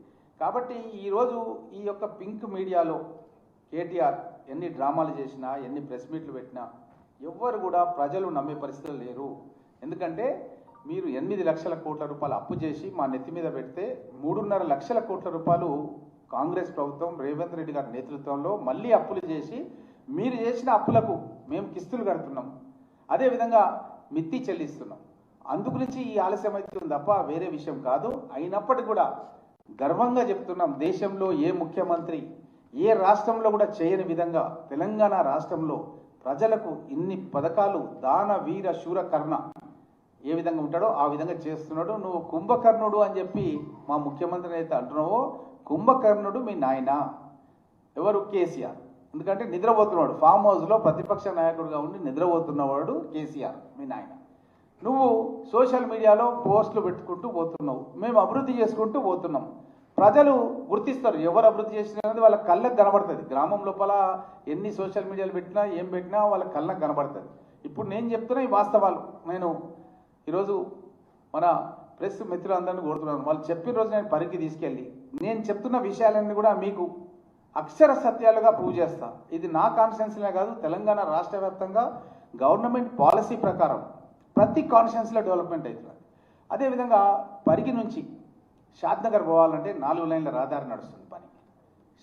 కాబట్టి ఈరోజు ఈ యొక్క పింక్ మీడియాలో కేటీఆర్ ఎన్ని డ్రామాలు చేసినా, ఎన్ని ప్రెస్ మీట్లు పెట్టినా ఎవ్వరు కూడా ప్రజలు నమ్మే పరిస్థితులు లేరు. ఎందుకంటే మీరు 8 లక్షల కోట్ల రూపాయలు అప్పు చేసి మా నెత్తి మీద పెడితే 3.5 లక్షల కోట్ల రూపాయలు కాంగ్రెస్ ప్రభుత్వం రేవంత్ రెడ్డి గారి నేతృత్వంలో మళ్ళీ అప్పులు చేసి, మీరు చేసిన అప్పులకు మేము కిస్తులు కడుతున్నాం, అదేవిధంగా మిత్తి చెల్లిస్తున్నాం. అందుగురించి ఈ ఆలస్యం అవుతుంది తప్ప వేరే విషయం కాదు. అయినప్పటికీ కూడా గర్వంగా చెప్తున్నాం, దేశంలో ఏ ముఖ్యమంత్రి ఏ రాష్ట్రంలో కూడా చేయని విధంగా తెలంగాణ రాష్ట్రంలో ప్రజలకు ఇన్ని పథకాలు దాన వీర శూర కర్ణ ఏ విధంగా ఉంటాడో ఆ విధంగా చేస్తున్నాడు. నువ్వు కుంభకర్ణుడు అని చెప్పి మా ముఖ్యమంత్రి అయితే అంటున్నావో, కుంభకర్ణుడు మీ నాయన ఎవరు? కేసీఆర్. ఎందుకంటే నిద్రపోతున్నాడు, ఫామ్ హౌస్లో ప్రతిపక్ష నాయకుడిగా ఉండి నిద్రపోతున్నవాడు కేసీఆర్ మీ నాయన. నువ్వు సోషల్ మీడియాలో పోస్టులు పెట్టుకుంటూ పోతున్నావు, మేము అభివృద్ధి చేసుకుంటూ పోతున్నాం. ప్రజలు గుర్తిస్తారు ఎవరు అభివృద్ధి చేసినది, వాళ్ళ కళ్ళకు కనబడుతుంది. గ్రామం లోపల ఎన్ని సోషల్ మీడియాలు పెట్టినా ఏం పెట్టినా వాళ్ళ కళ్ళకు కనబడుతుంది. ఇప్పుడు నేను చెప్తున్నా ఈ వాస్తవాలు. నేను ఈరోజు మన ప్రెస్ మిత్రులందరినీ కోరుతున్నాను, వాళ్ళు చెప్పిన రోజు నేను పరికి తీసుకెళ్ళి నేను చెప్తున్న విషయాలన్నీ కూడా మీకు అక్షర సత్యాలుగా ప్రూవ్ చేస్తా. ఇది నా కాన్స్టిట్యున్సీలే కాదు, తెలంగాణ రాష్ట్ర వ్యాప్తంగా గవర్నమెంట్ పాలసీ ప్రకారం ప్రతి కాన్స్టిట్యున్సీలో డెవలప్మెంట్ అవుతుంది. అదేవిధంగా పరిగి నుంచి షాద్నగర్ పోవాలంటే 4 లైన్ల రహదారి నడుస్తుంది, పని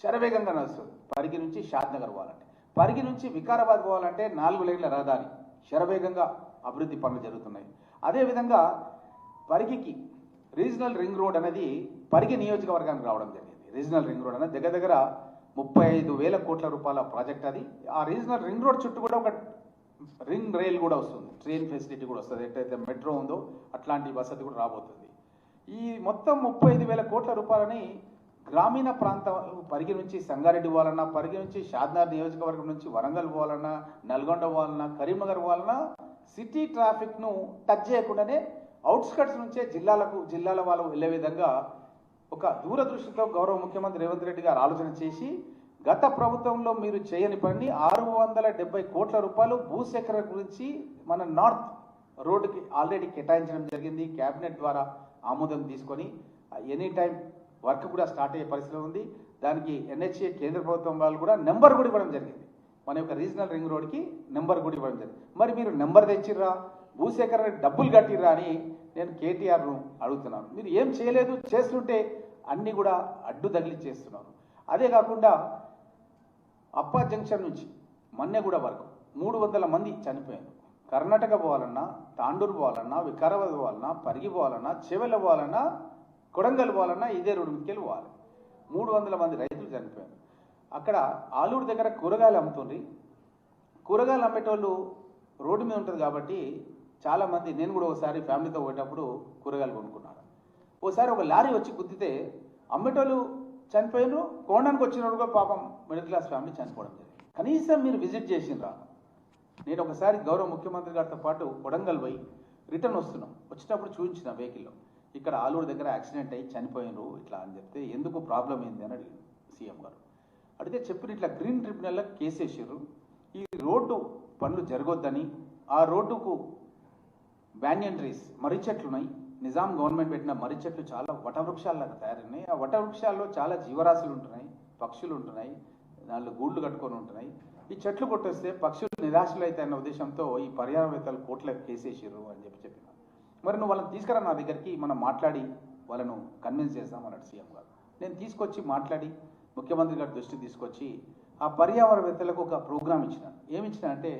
శరవేగంగా నడుస్తుంది. పరిగి నుంచి షాద్నగర్ పోవాలంటే, పరిగి నుంచి వికారాబాద్ పోవాలంటే 4 లైన్ల రహదారి శరవేగంగా అభివృద్ధి పనులు జరుగుతున్నాయి. అదేవిధంగా పరిగికి రీజనల్ రింగ్ రోడ్ అనేది పరిగి నియోజకవర్గానికి రావడం జరిగింది. రీజనల్ రింగ్ రోడ్ అనేది దగ్గర 35,000 కోట్ల రూపాయల ప్రాజెక్ట్ అది. ఆ రీజనల్ రింగ్ రోడ్ చుట్టూ కూడా ఒక రింగ్ రైల్ కూడా వస్తుంది, ట్రైన్ ఫెసిలిటీ కూడా వస్తుంది. ఎట్లయితే మెట్రో ఉందో అట్లాంటి వసతి కూడా రాబోతుంది. ఈ మొత్తం 35,000 కోట్ల రూపాయలని గ్రామీణ ప్రాంతాలు పరిగి నుంచి సంగారెడ్డి పోవాలన్నా, పరిగి నుంచి షాద్నగర్ నియోజకవర్గం నుంచి వరంగల్ పోవాలన్నా, నల్గొండ పోవాలన్నా, కరీంనగర్ పోవాలన్నా సిటీ ట్రాఫిక్ను టచ్ చేయకుండానే అవుట్స్కట్స్ నుంచే జిల్లాల వాళ్ళు వెళ్ళే విధంగా ఒక దూరదృష్టితో గౌరవ ముఖ్యమంత్రి రేవంత్ రెడ్డి గారు ఆలోచన చేసి గత ప్రభుత్వంలో మీరు చేయని పని 670 కోట్ల రూపాయలు భూసేకరణ గురించి మన నార్త్ రోడ్డుకి ఆల్రెడీ కేటాయించడం జరిగింది. క్యాబినెట్ ద్వారా ఆమోదం తీసుకొని ఎనీ టైం వర్క్ కూడా స్టార్ట్ అయ్యే పరిస్థితి ఉంది. దానికి ఎన్హెచ్ఏ కేంద్ర ప్రభుత్వం వాళ్ళు కూడా నెంబర్ కూడా ఇవ్వడం జరిగింది. మన యొక్క రీజనల్ రింగ్ రోడ్కి నెంబర్ కూడా ఇవ్వడం జరిగింది. మరి మీరు నెంబర్ తెచ్చిర్రా, భూసేకరణ డబ్బులు కట్టిర్రా అని నేను కేటీఆర్ను అడుగుతున్నాను. మీరు ఏం చేయలేదు, చేస్తుంటే అన్నీ కూడా అడ్డు తగిలి చేస్తున్నారు. అదే కాకుండా అప్పా జంక్షన్ నుంచి మన్నెగూడ వరకు 300 మంది చనిపోయారు. కర్ణాటక పోవాలన్నా, తాండూరు పోవాలన్నా, వికారాబాద్ పోవాలన్నా, పరిగి పోవాలన్నా, చెవెల పోవాలన్నా, కొడంగల్ పోవాలన్నా ఇదే రోడ్డు మీదకి వెళ్ళి పోవాలి. 300 మంది రైతులు చనిపోయారు. అక్కడ ఆలూరు దగ్గర కూరగాయలు అమ్ముతుంది. కూరగాయలు అమ్మేటోళ్ళు రోడ్డు మీద ఉంటుంది కాబట్టి చాలామంది, నేను కూడా ఒకసారి ఫ్యామిలీతో పోయేటప్పుడు కూరగాయలు కొనుక్కున్నాను. ఓసారి ఒక లారీ వచ్చి గుద్దితే అమ్మేటోళ్ళు చనిపోయినారు, కొనడానికి వచ్చినప్పుడు కూడా పాపం మిడిల్ క్లాస్ ఫ్యామిలీ చనిపోవడం జరిగింది. కనీసం మీరు విజిట్ చేసిండ్రా? నేను ఒకసారి గౌరవ ముఖ్యమంత్రి గారితో పాటు కొడంగల్ పోయి రిటర్న్ వచ్చేటప్పుడు చూపించిన వెహికల్లో ఇక్కడ ఆలూరు దగ్గర యాక్సిడెంట్ అయ్యి చనిపోయినారు ఇట్లా అని చెప్తే, ఎందుకు ప్రాబ్లం ఏంది అని అడిగింది సీఎం గారు. అడిగితే చెప్పిన ఇట్లా గ్రీన్ ట్రిబ్యునల్లో కేసు వేసారు, ఈ రోడ్డు పనులు జరగొద్దని. ఆ రోడ్డుకు బ్యానియన్ ట్రీస్ మర్రి చెట్లు ఉన్నాయి, నిజాం గవర్నమెంట్ పెట్టిన మర్రి చెట్లు చాలా వటవృక్షాల్లాగా తయారున్నాయి. ఆ వటవృక్షాల్లో చాలా జీవరాశులు ఉంటున్నాయి, పక్షులు ఉంటున్నాయి, దాంట్లో గూళ్ళు కట్టుకొని ఉంటున్నాయి. ఈ చెట్లు కొట్టేస్తే పక్షులు నిరాశలు అయితే అన్న ఉద్దేశంతో ఈ పర్యావరణవేత్తలు కోట్లకు కేసేసారు అని చెప్పిన. మరి నువ్వు వాళ్ళని తీసుకురా నా దగ్గరికి, మనం మాట్లాడి వాళ్ళను కన్విన్స్ చేద్దాం అన్నాడు సీఎం గారు. నేను తీసుకొచ్చి మాట్లాడి ముఖ్యమంత్రి గారి దృష్టికి తీసుకొచ్చి ఆ పర్యావరణవేత్తలకు ఒక ప్రోగ్రాం ఇచ్చిన. ఏమి ఇచ్చిన అంటే,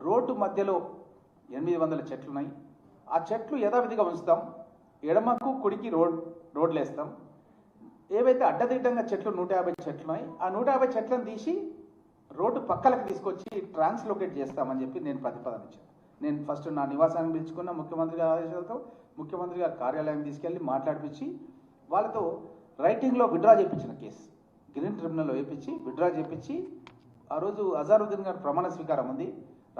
రోడ్డు మధ్యలో 800 చెట్లు ఉన్నాయి, ఆ చెట్లు యథావిధిగా ఉంచుతాం, ఎడమకు కుడికి రోడ్లు వేస్తాం. ఏవైతే అడ్డదిడ్డంగా చెట్లు 150 చెట్లు ఉన్నాయి, ఆ 150 చెట్లను తీసి రోడ్డు పక్కలకు తీసుకొచ్చి ట్రాన్స్లోకేట్ చేస్తామని చెప్పి నేను ప్రతిపాదన ఇచ్చాను. నేను ఫస్ట్ నా నివాసాన్ని పిలుచుకున్న ముఖ్యమంత్రి గారి ఆదేశాలతో ముఖ్యమంత్రి గారి కార్యాలయం తీసుకెళ్ళి మాట్లాడిపించి వాళ్ళతో రైటింగ్లో విత్డ్రా చేయించిన కేసు గ్రీన్ ట్రిబ్యునల్లో వేయించి విత్డ్రా చేయించి, ఆ రోజు అజారుద్దీన్ గారు ప్రమాణ స్వీకారం ఉంది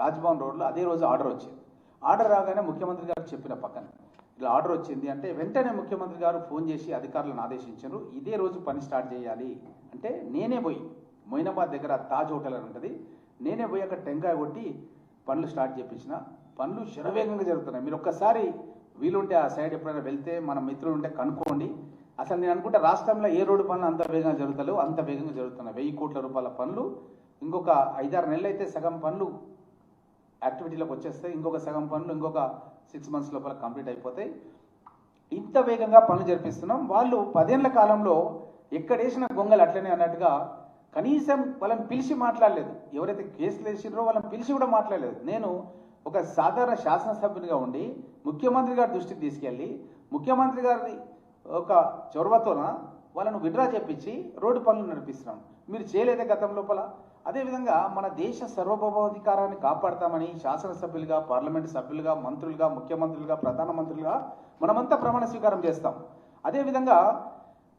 రాజ్భవన్ రోడ్లో. అదే రోజు ఆర్డర్ వచ్చింది. ఆర్డర్ రాగానే ముఖ్యమంత్రి గారు చెప్పిన పక్కన ఇలా ఆర్డర్ వచ్చింది అంటే వెంటనే ముఖ్యమంత్రి గారు ఫోన్ చేసి అధికారులను ఆదేశించారు, ఇదే రోజు పని స్టార్ట్ చేయాలి అంటే. నేనే పోయి మొయినాబాద్ దగ్గర తాజ్ హోటల్ అని ఉంటుంది, నేనే పోయి అక్కడ టెంకాయ కొట్టి పనులు స్టార్ట్ చేయించిన. పనులు శరవేగంగా జరుగుతున్నాయి. మీరు ఒక్కసారి వీలుంటే ఆ సైడ్ ఎప్పుడైనా వెళ్తే మన మిత్రులు ఉంటే కనుక్కోండి. అసలు నేను అనుకుంటా రాష్ట్రంలో ఏ రోడ్డు పనులు అంత వేగంగా జరుగుతలేవు, అంత వేగంగా జరుగుతున్నాయి. 1000 కోట్ల రూపాయల పనులు ఇంకొక 5-6 నెలలు అయితే సగం పనులు యాక్టివిటీలోకి వచ్చేస్తాయి. ఇంకొక సగం పనులు ఇంకొక 6 months లోపల కంప్లీట్ అయిపోతాయి. ఇంత వేగంగా పనులు జరిపిస్తున్నాం. వాళ్ళు 10 ఏళ్ల కాలంలో ఎక్కడేసిన గొంగలు అట్లనే అన్నట్టుగా కనీసం వాళ్ళని పిలిచి మాట్లాడలేదు. ఎవరైతే కేసులు వేసినారో వాళ్ళని పిలిచి కూడా మాట్లాడలేదు. నేను ఒక సాధారణ శాసనసభ్యునిగా ఉండి ముఖ్యమంత్రి గారి దృష్టికి తీసుకెళ్ళి ముఖ్యమంత్రి గారి ఒక చొరవతోన వాళ్ళను విడ్రా చెప్పించి రోడ్డు పనులు నడిపిస్తున్నాం. మీరు చేయలేదే గతం లోపల. అదేవిధంగా మన దేశ సార్వభౌమాధికారాన్ని కాపాడతామని శాసనసభ్యులుగా, పార్లమెంటు సభ్యులుగా, మంత్రులుగా, ముఖ్యమంత్రులుగా, ప్రధానమంత్రులుగా మనమంతా ప్రమాణ స్వీకారం చేస్తాం. అదేవిధంగా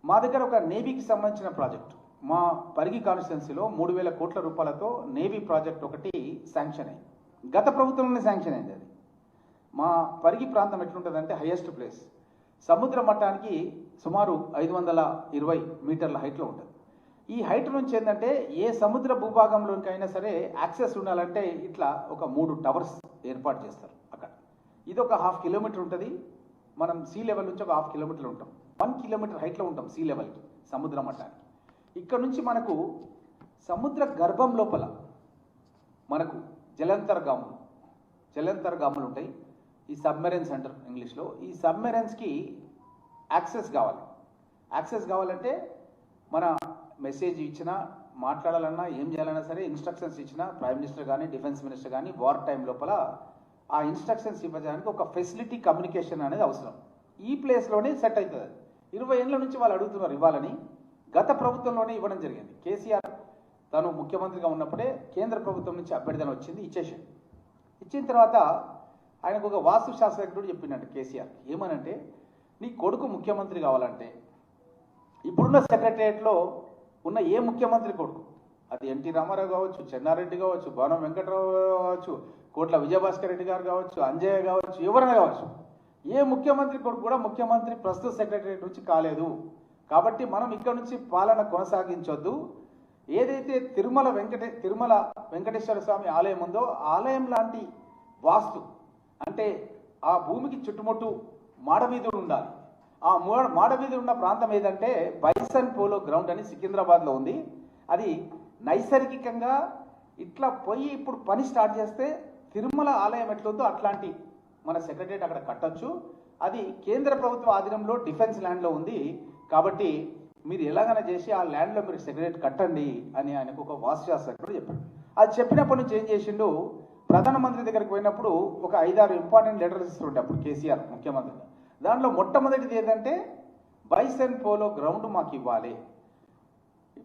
మా దగ్గర ఒక నేవీకి సంబంధించిన ప్రాజెక్టు, మా పరిగి కాన్స్టిట్యున్సీలో 3000 కోట్ల రూపాయలతో నేవీ ప్రాజెక్ట్ ఒకటి శాంక్షన్ అయింది. గత ప్రభుత్వంలోనే శాంక్షన్ అయింది. అది మా పరిగి ప్రాంతం ఎట్లుంటుందంటే హైయెస్ట్ ప్లేస్, సముద్ర మట్టానికి సుమారు 520 మీటర్ల హైట్లో ఉంటుంది. ఈ హైట్ నుంచి ఏంటంటే ఏ సముద్ర భూభాగంలోకైనా సరే యాక్సెస్ ఉండాలంటే ఇట్లా ఒక 3 టవర్స్ ఏర్పాటు చేస్తారు అక్కడ. ఇది ఒక 1/2 కిలోమీటర్ ఉంటుంది. మనం సీ లెవెల్ నుంచి ఒక 1/2 కిలోమీటర్ ఉంటాం. 1 కిలోమీటర్ హైట్లో ఉంటాం సీ లెవెల్కి, సముద్ర మట్టానికి. ఇక్కడ నుంచి మనకు సముద్ర గర్భం లోపల మనకు జలంతర్గాములు ఉంటాయి. ఈ సబ్మెరైన్స్ అంటారు ఇంగ్లీష్లో. ఈ సబ్మెరైన్స్కి యాక్సెస్ కావాలంటే మన మెసేజ్ ఇచ్చినా, మాట్లాడాలన్నా, ఏం చేయాలన్నా సరే ఇన్స్ట్రక్షన్స్ ఇచ్చినా ప్రైమ్ మినిస్టర్ కానీ, డిఫెన్స్ మినిస్టర్ కానీ వార్ టైం లోపల ఆ ఇన్స్ట్రక్షన్స్ ఇవ్వడానికి ఒక ఫెసిలిటీ కమ్యూనికేషన్ అనేది అవసరం. ఈ ప్లేస్లోనే సెట్ అవుతుంది. 20 ఏళ్ళ నుంచి వాళ్ళు అడుగుతున్నారు ఇవ్వాలని. గత ప్రభుత్వంలోనే ఇవ్వడం జరిగింది. కేసీఆర్ తను ముఖ్యమంత్రిగా ఉన్నప్పుడే కేంద్ర ప్రభుత్వం నుంచి అభ్యర్థన వచ్చింది, ఇచ్చేసాడు. ఇచ్చిన తర్వాత ఆయనకు ఒక వాస్తు శాస్త్రజ్ఞుడు చెప్పిందంట కేసీఆర్, ఏమనంటే నీ కొడుకు ముఖ్యమంత్రి కావాలంటే ఇప్పుడున్న సెక్రటరియట్లో ఉన్న ఏ ముఖ్యమంత్రి కొడుకు, అది ఎన్టీ రామారావు కావచ్చు, చెన్నారెడ్డి కావచ్చు, భవనం వెంకటరావు కావచ్చు, కోట్ల విజయభాస్కర్ రెడ్డి గారు కావచ్చు, అంజయ్య కావచ్చు, ఎవరైనా కావచ్చు, ఏ ముఖ్యమంత్రి కొడుకు కూడా ముఖ్యమంత్రి ప్రస్తుత సెక్రటరియట్ నుంచి కాలేదు. కాబట్టి మనం ఇక్కడ నుంచి పాలన కొనసాగించొద్దు. ఏదైతే తిరుమల వెంకటేశ్వర స్వామి ఆలయం ఉందో ఆలయం లాంటి వాస్తు, అంటే ఆ భూమికి చుట్టుముట్టు మాడవీధులు ఉండాలి. ఆ మాడవీధులు ఉన్న ప్రాంతం ఏదంటే బైసన్ పోలో గ్రౌండ్ అని సికింద్రాబాద్లో ఉంది. అది నైసర్గికంగా ఇట్లా పోయి ఇప్పుడు పని స్టార్ట్ చేస్తే తిరుమల ఆలయం ఎట్లుందో అట్లాంటి మన సెక్రటరియట్ అక్కడ కట్టొచ్చు. అది కేంద్ర ప్రభుత్వ ఆధీనంలో డిఫెన్స్ ల్యాండ్లో ఉంది. కాబట్టి మీరు ఎలాగైనా చేసి ఆ ల్యాండ్లో మీరు సెక్రటరియట్ కట్టండి అని ఆయనకు ఒక వాస్తుశాస్త్రజ్ఞుడు చెప్పాడు. అది చెప్పినప్పటి నుంచి ఏం చేసిండు, ప్రధానమంత్రి దగ్గరికి పోయినప్పుడు ఒక 5-6 ఇంపార్టెంట్ లెటర్స్ ఇస్తుండే అప్పుడు కేసీఆర్ ముఖ్యమంత్రిగా. దాంట్లో మొట్టమొదటిది ఏంటంటే బైసన్ పోలో గ్రౌండ్ మాకు ఇవ్వాలి.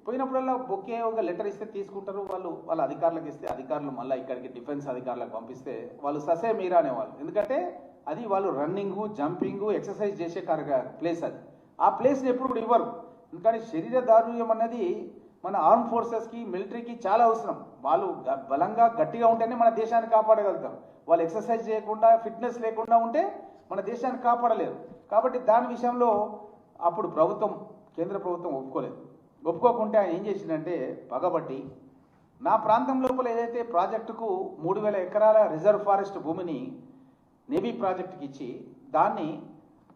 పోయినప్పుడల్లా ఒకే ఒక లెటర్ ఇస్తే తీసుకుంటారు వాళ్ళు, వాళ్ళ అధికారులకు ఇస్తే అధికారులు మళ్ళీ ఇక్కడికి డిఫెన్స్ అధికారులకు పంపిస్తే వాళ్ళు ససే మీరా అనేవాళ్ళు. ఎందుకంటే అది వాళ్ళు రన్నింగు, జంపింగు, ఎక్సర్సైజ్ చేసే ప్లేస్. అది ఆ ప్లేస్ని ఎప్పుడు కూడా ఇవ్వరు. ఎందుకంటే శరీర దారుణ్యం అన్నది మన ఆర్మ్ ఫోర్సెస్కి, మిలిటరీకి చాలా అవసరం. వాళ్ళు బలంగా గట్టిగా ఉంటేనే మన దేశాన్ని కాపాడగలుగుతాం. వాళ్ళు ఎక్సర్సైజ్ చేయకుండా, ఫిట్నెస్ లేకుండా ఉంటే మన దేశాన్ని కాపాడలేరు. కాబట్టి దాని విషయంలో అప్పుడు కేంద్ర ప్రభుత్వం ఒప్పుకోకుంటే ఆయన ఏం చేసిందంటే పగబట్టి నా ప్రాంతం లోపల ఏదైతే ప్రాజెక్టుకు 3000 ఎకరాల రిజర్వ్ ఫారెస్ట్ భూమిని నేవీ ప్రాజెక్టుకి ఇచ్చి దాన్ని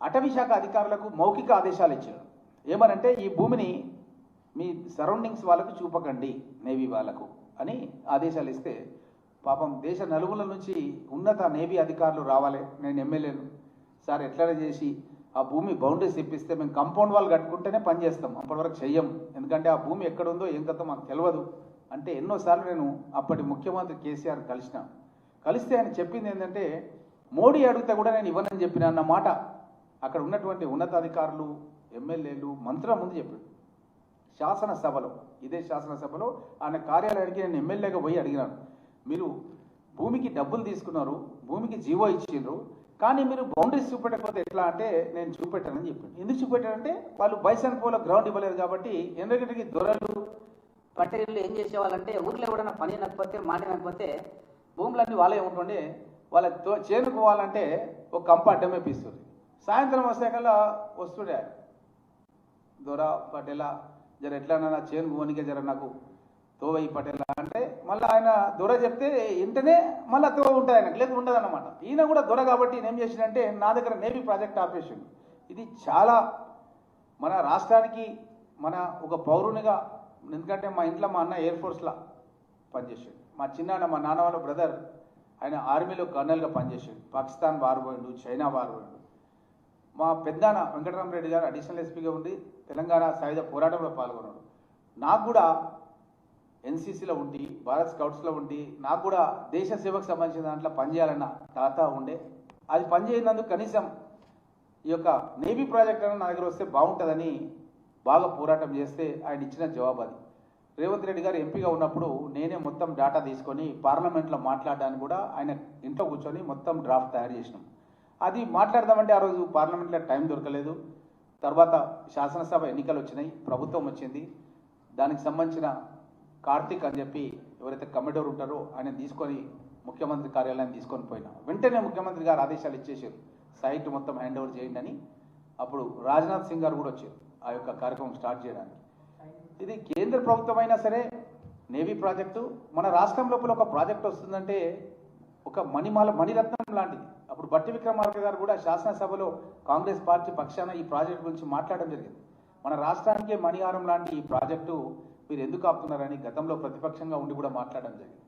అటవీ శాఖ అధికారులకు మౌఖిక ఆదేశాలు ఇచ్చారు. ఏమనంటే ఈ భూమిని మీ సరౌండింగ్స్ వాళ్ళకు చూపకండి నేవీ వాళ్ళకు అని ఆదేశాలు ఇస్తే, పాపం దేశ నలుగుల నుంచి ఉన్నత నేవీ అధికారులు రావాలి. నేను ఎమ్మెల్యేను సార్, ఎట్లనే చేసి ఆ భూమి బౌండరీస్ ఇప్పిస్తే మేము కాంపౌండ్ వాళ్ళు కట్టుకుంటేనే పని చేస్తాం, అప్పటి వరకు చెయ్యం, ఎందుకంటే ఆ భూమి ఎక్కడ ఉందో ఏం కథ మాకు తెలియదు అంటే ఎన్నోసార్లు నేను అప్పటి ముఖ్యమంత్రి కేసీఆర్ కలిస్తే ఆయన చెప్పింది ఏంటంటే మోడీ అడిగితే కూడా నేను ఇవ్వనని చెప్పిన అన్న మాట అక్కడ ఉన్నటువంటి ఉన్నతాధికారులు, ఎమ్మెల్యేలు, మంత్రుల ముందు చెప్పాడు. ఇదే శాసనసభలో ఆయన కార్యాలయానికి నేను ఎమ్మెల్యేగా పోయి అడిగినాను, మీరు భూమికి డబ్బులు తీసుకున్నారు, భూమికి జీవో ఇచ్చిండ్రు, కానీ మీరు బౌండరీస్ చూపెట్టకపోతే ఎట్లా అంటే నేను చూపెట్టానని చెప్పాను. ఎందుకు చూపెట్టానంటే వాళ్ళు బైసన్ పోలో గ్రౌండ్ ఇవ్వలేదు కాబట్టి. ఎందుకంటే దొరలు పట్టేళ్ళు ఏం చేసేవాళ్ళంటే ఊర్లో ఎవడన్నా పని నకపోతే, మాట నకపోతే భూములన్నీ వాళ్ళే ఉంటుండే, వాళ్ళ చేనుకోవాలంటే ఒక కంప అడ్డమే పీస్తుంది. సాయంత్రం వస్తాకల్లా వస్తుండే, దొర పటేలా జర ఎట్లన్నా చేను కోనికే జర నాకు తోవయి పటేలా అంటే మళ్ళీ ఆయన దొర చెప్తే వెంటనే మళ్ళీ తో ఉంటుంది ఆయనకు, లేదు ఉండదు అన్నమాట. ఈయన కూడా దొర కాబట్టి ఈయన ఏం చేసిండంటే నా దగ్గర నేవీ ప్రాజెక్ట్ ఆపరేషన్. ఇది చాలా మన రాష్ట్రానికి మన ఒక పౌరునిగా, ఎందుకంటే మా ఇంట్లో మా అన్న ఎయిర్ ఫోర్స్లో పనిచేసాడు, మా చిన్నాన్న మా నాన్న వాళ్ళ బ్రదర్ ఆయన ఆర్మీలో కర్నల్గా పనిచేసాడు, పాకిస్తాన్ వార్ పోయిండు, చైనా వార్ పోయిండు. మా పెద్దనాన్న వెంకటరామరెడ్డి గారు అడిషనల్ ఎస్పీగా ఉండి తెలంగాణ సాయుధ పోరాటంలో పాల్గొన్నాడు. నాకు కూడా ఎన్సీసీలో ఉండి భారత్ స్కౌట్స్లో ఉండి నాకు కూడా దేశ సేవకు సంబంధించిన దాంట్లో పనిచేయాలన్న తాత ఉండే. అది పనిచేయనందుకు కనీసం ఈ యొక్క నేవీ ప్రాజెక్ట్ అని నా దగ్గర వస్తే బాగుంటుందని బాగా పోరాటం చేస్తే ఆయన ఇచ్చిన జవాబు అది. రేవంత్ రెడ్డి గారు ఎంపీగా ఉన్నప్పుడు నేనే మొత్తం డేటా తీసుకొని పార్లమెంట్లో మాట్లాడడానికి కూడా ఆయన ఇంట్లో కూర్చొని మొత్తం డ్రాఫ్ట్ తయారు చేసినాం. అది మాట్లాడదామంటే ఆ రోజు పార్లమెంట్లో టైం దొరకలేదు. తర్వాత శాసనసభ ఎన్నికలు వచ్చినాయి, ప్రభుత్వం వచ్చింది. దానికి సంబంధించిన కార్తీక్ అని చెప్పి ఎవరైతే కమిడోర్ ఉంటారో ఆయన తీసుకొని ముఖ్యమంత్రి కార్యాలయం తీసుకొని పోయినా వెంటనే ముఖ్యమంత్రి గారు ఆదేశాలు ఇచ్చేసారు, సైట్ మొత్తం హ్యాండ్ ఓవర్ చేయండి అని. అప్పుడు రాజ్నాథ్ సింగ్ గారు కూడా వచ్చారు ఆ యొక్క కార్యక్రమం స్టార్ట్ చేయడానికి. ఇది కేంద్ర ప్రభుత్వం అయినా సరే నేవీ ప్రాజెక్టు మన రాష్ట్రం లోపల ఒక ప్రాజెక్ట్ వస్తుందంటే ఒక మణిరత్నం లాంటిది. అప్పుడు బట్టి విక్రమార్క గారు కూడా శాసనసభలో కాంగ్రెస్ పార్టీ పక్షాన ఈ ప్రాజెక్టు గురించి మాట్లాడడం జరిగింది. మన రాష్ట్రానికే మణిహారం లాంటి ఈ ప్రాజెక్టు మీరు ఎందుకు ఆపుతున్నారని గతంలో ప్రతిపక్షంగా ఉండి కూడా మాట్లాడడం జరిగింది.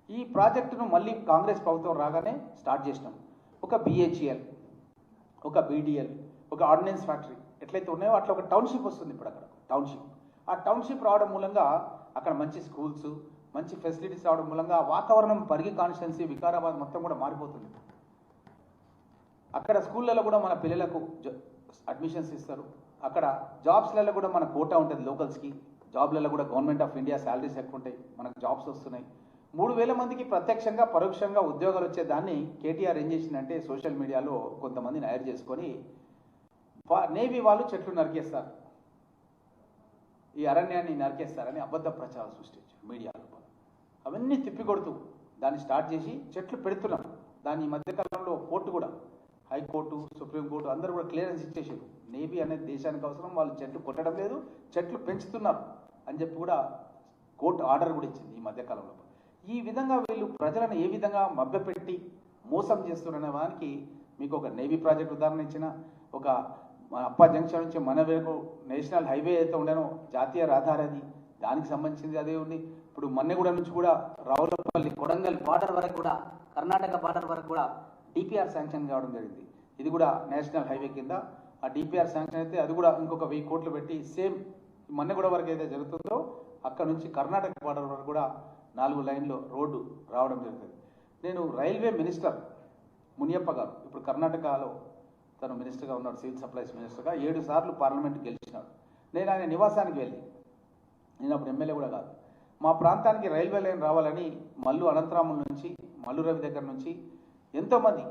ఈ ప్రాజెక్టును మళ్ళీ కాంగ్రెస్ ప్రభుత్వం రాగానే స్టార్ట్ చేసినాం. ఒక BHEL, ఒక BDL, ఒక ఆర్డినెన్స్ ఫ్యాక్టరీ ఎట్లయితే ఉన్నాయో అట్లా ఒక టౌన్షిప్ వస్తుంది ఇప్పుడు అక్కడ టౌన్షిప్. ఆ టౌన్షిప్ రావడం మూలంగా అక్కడ మంచి స్కూల్స్, మంచి ఫెసిలిటీస్ రావడం మూలంగా వాతావరణం పరిగి కాన్స్టిట్యున్సీ వికారాబాద్ మొత్తం కూడా మారిపోతుంది. అక్కడ స్కూళ్ళలో కూడా మన పిల్లలకు అడ్మిషన్స్ ఇస్తారు. అక్కడ జాబ్స్లలో కూడా మన కోటా ఉంటుంది లోకల్స్కి. జాబ్లలో కూడా గవర్నమెంట్ ఆఫ్ ఇండియా శాలరీస్ ఎక్కువ ఉంటాయి, మనకు జాబ్స్ వస్తున్నాయి. 3,000 మందికి ప్రత్యక్షంగా పరోక్షంగా ఉద్యోగాలు వచ్చే దాన్ని కేటీఆర్ ఏం చేసిందంటే సోషల్ మీడియాలో కొంతమందిని హైర్ చేసుకొని నేవీ వాళ్ళు చెట్లు నరికేస్తారు, ఈ అరణ్యాన్ని నరికేస్తారని అబద్ధ ప్రచారం సృష్టించారు మీడియాలో. అవన్నీ తిప్పికొడుతూ దాన్ని స్టార్ట్ చేసి చెట్లు పెడుతున్నాం. దాన్ని ఈ మధ్యకాలంలో కోర్టు కూడా, హైకోర్టు, సుప్రీంకోర్టు అందరూ కూడా క్లియరెన్స్ ఇచ్చేసారు. నేవీ అనేది దేశానికి అవసరం, వాళ్ళు చెట్లు కొట్టడం లేదు, చెట్లు పెంచుతున్నారు అని చెప్పి కూడా కోర్టు ఆర్డర్ కూడా ఇచ్చింది ఈ మధ్యకాలంలో. ఈ విధంగా వీళ్ళు ప్రజలను ఏ విధంగా మభ్యపెట్టి మోసం చేస్తున్నారనే దానికి మీకు ఒక నేవీ ప్రాజెక్ట్ ఉదాహరణ ఇచ్చిన. ఒక అప్పా జంక్షన్ నుంచి మన వరకు నేషనల్ హైవే అయితే ఉండేనో జాతీయ రహదారి దానికి సంబంధించింది అదే ఉంది. ఇప్పుడు మన్నెగూడ నుంచి కూడా రావులపల్లి కొడంగల్ బార్డర్ వరకు కూడా, కర్ణాటక బార్డర్ వరకు కూడా DPR శాంక్షన్ కావడం జరిగింది. ఇది కూడా నేషనల్ హైవే కింద. ఆ DPR శాంక్షన్ అయితే అది కూడా ఇంకొక 1000 కోట్లు పెట్టి సేమ్ మన్నెగూడ వరకు అయితే జరుగుతుందో అక్కడ నుంచి కర్ణాటక బార్డర్ వరకు కూడా 4 లైన్లో రోడ్డు రావడం జరుగుతుంది. నేను రైల్వే మినిస్టర్ మునియప్ప గారు ఇప్పుడు కర్ణాటకలో తను మినిస్టర్గా ఉన్నాడు, సివిల్ సప్లైస్ మినిస్టర్గా 7 సార్లు పార్లమెంట్ గెలిచినాడు. నేను ఆయన నివాసానికి వెళ్ళి, నేను అప్పుడు ఎమ్మెల్యే కూడా కాదు, మా ప్రాంతానికి రైల్వే లైన్ రావాలని మల్లు అనంతరాముల నుంచి, మల్లు రవి దగ్గర నుంచి ఎంతోమంది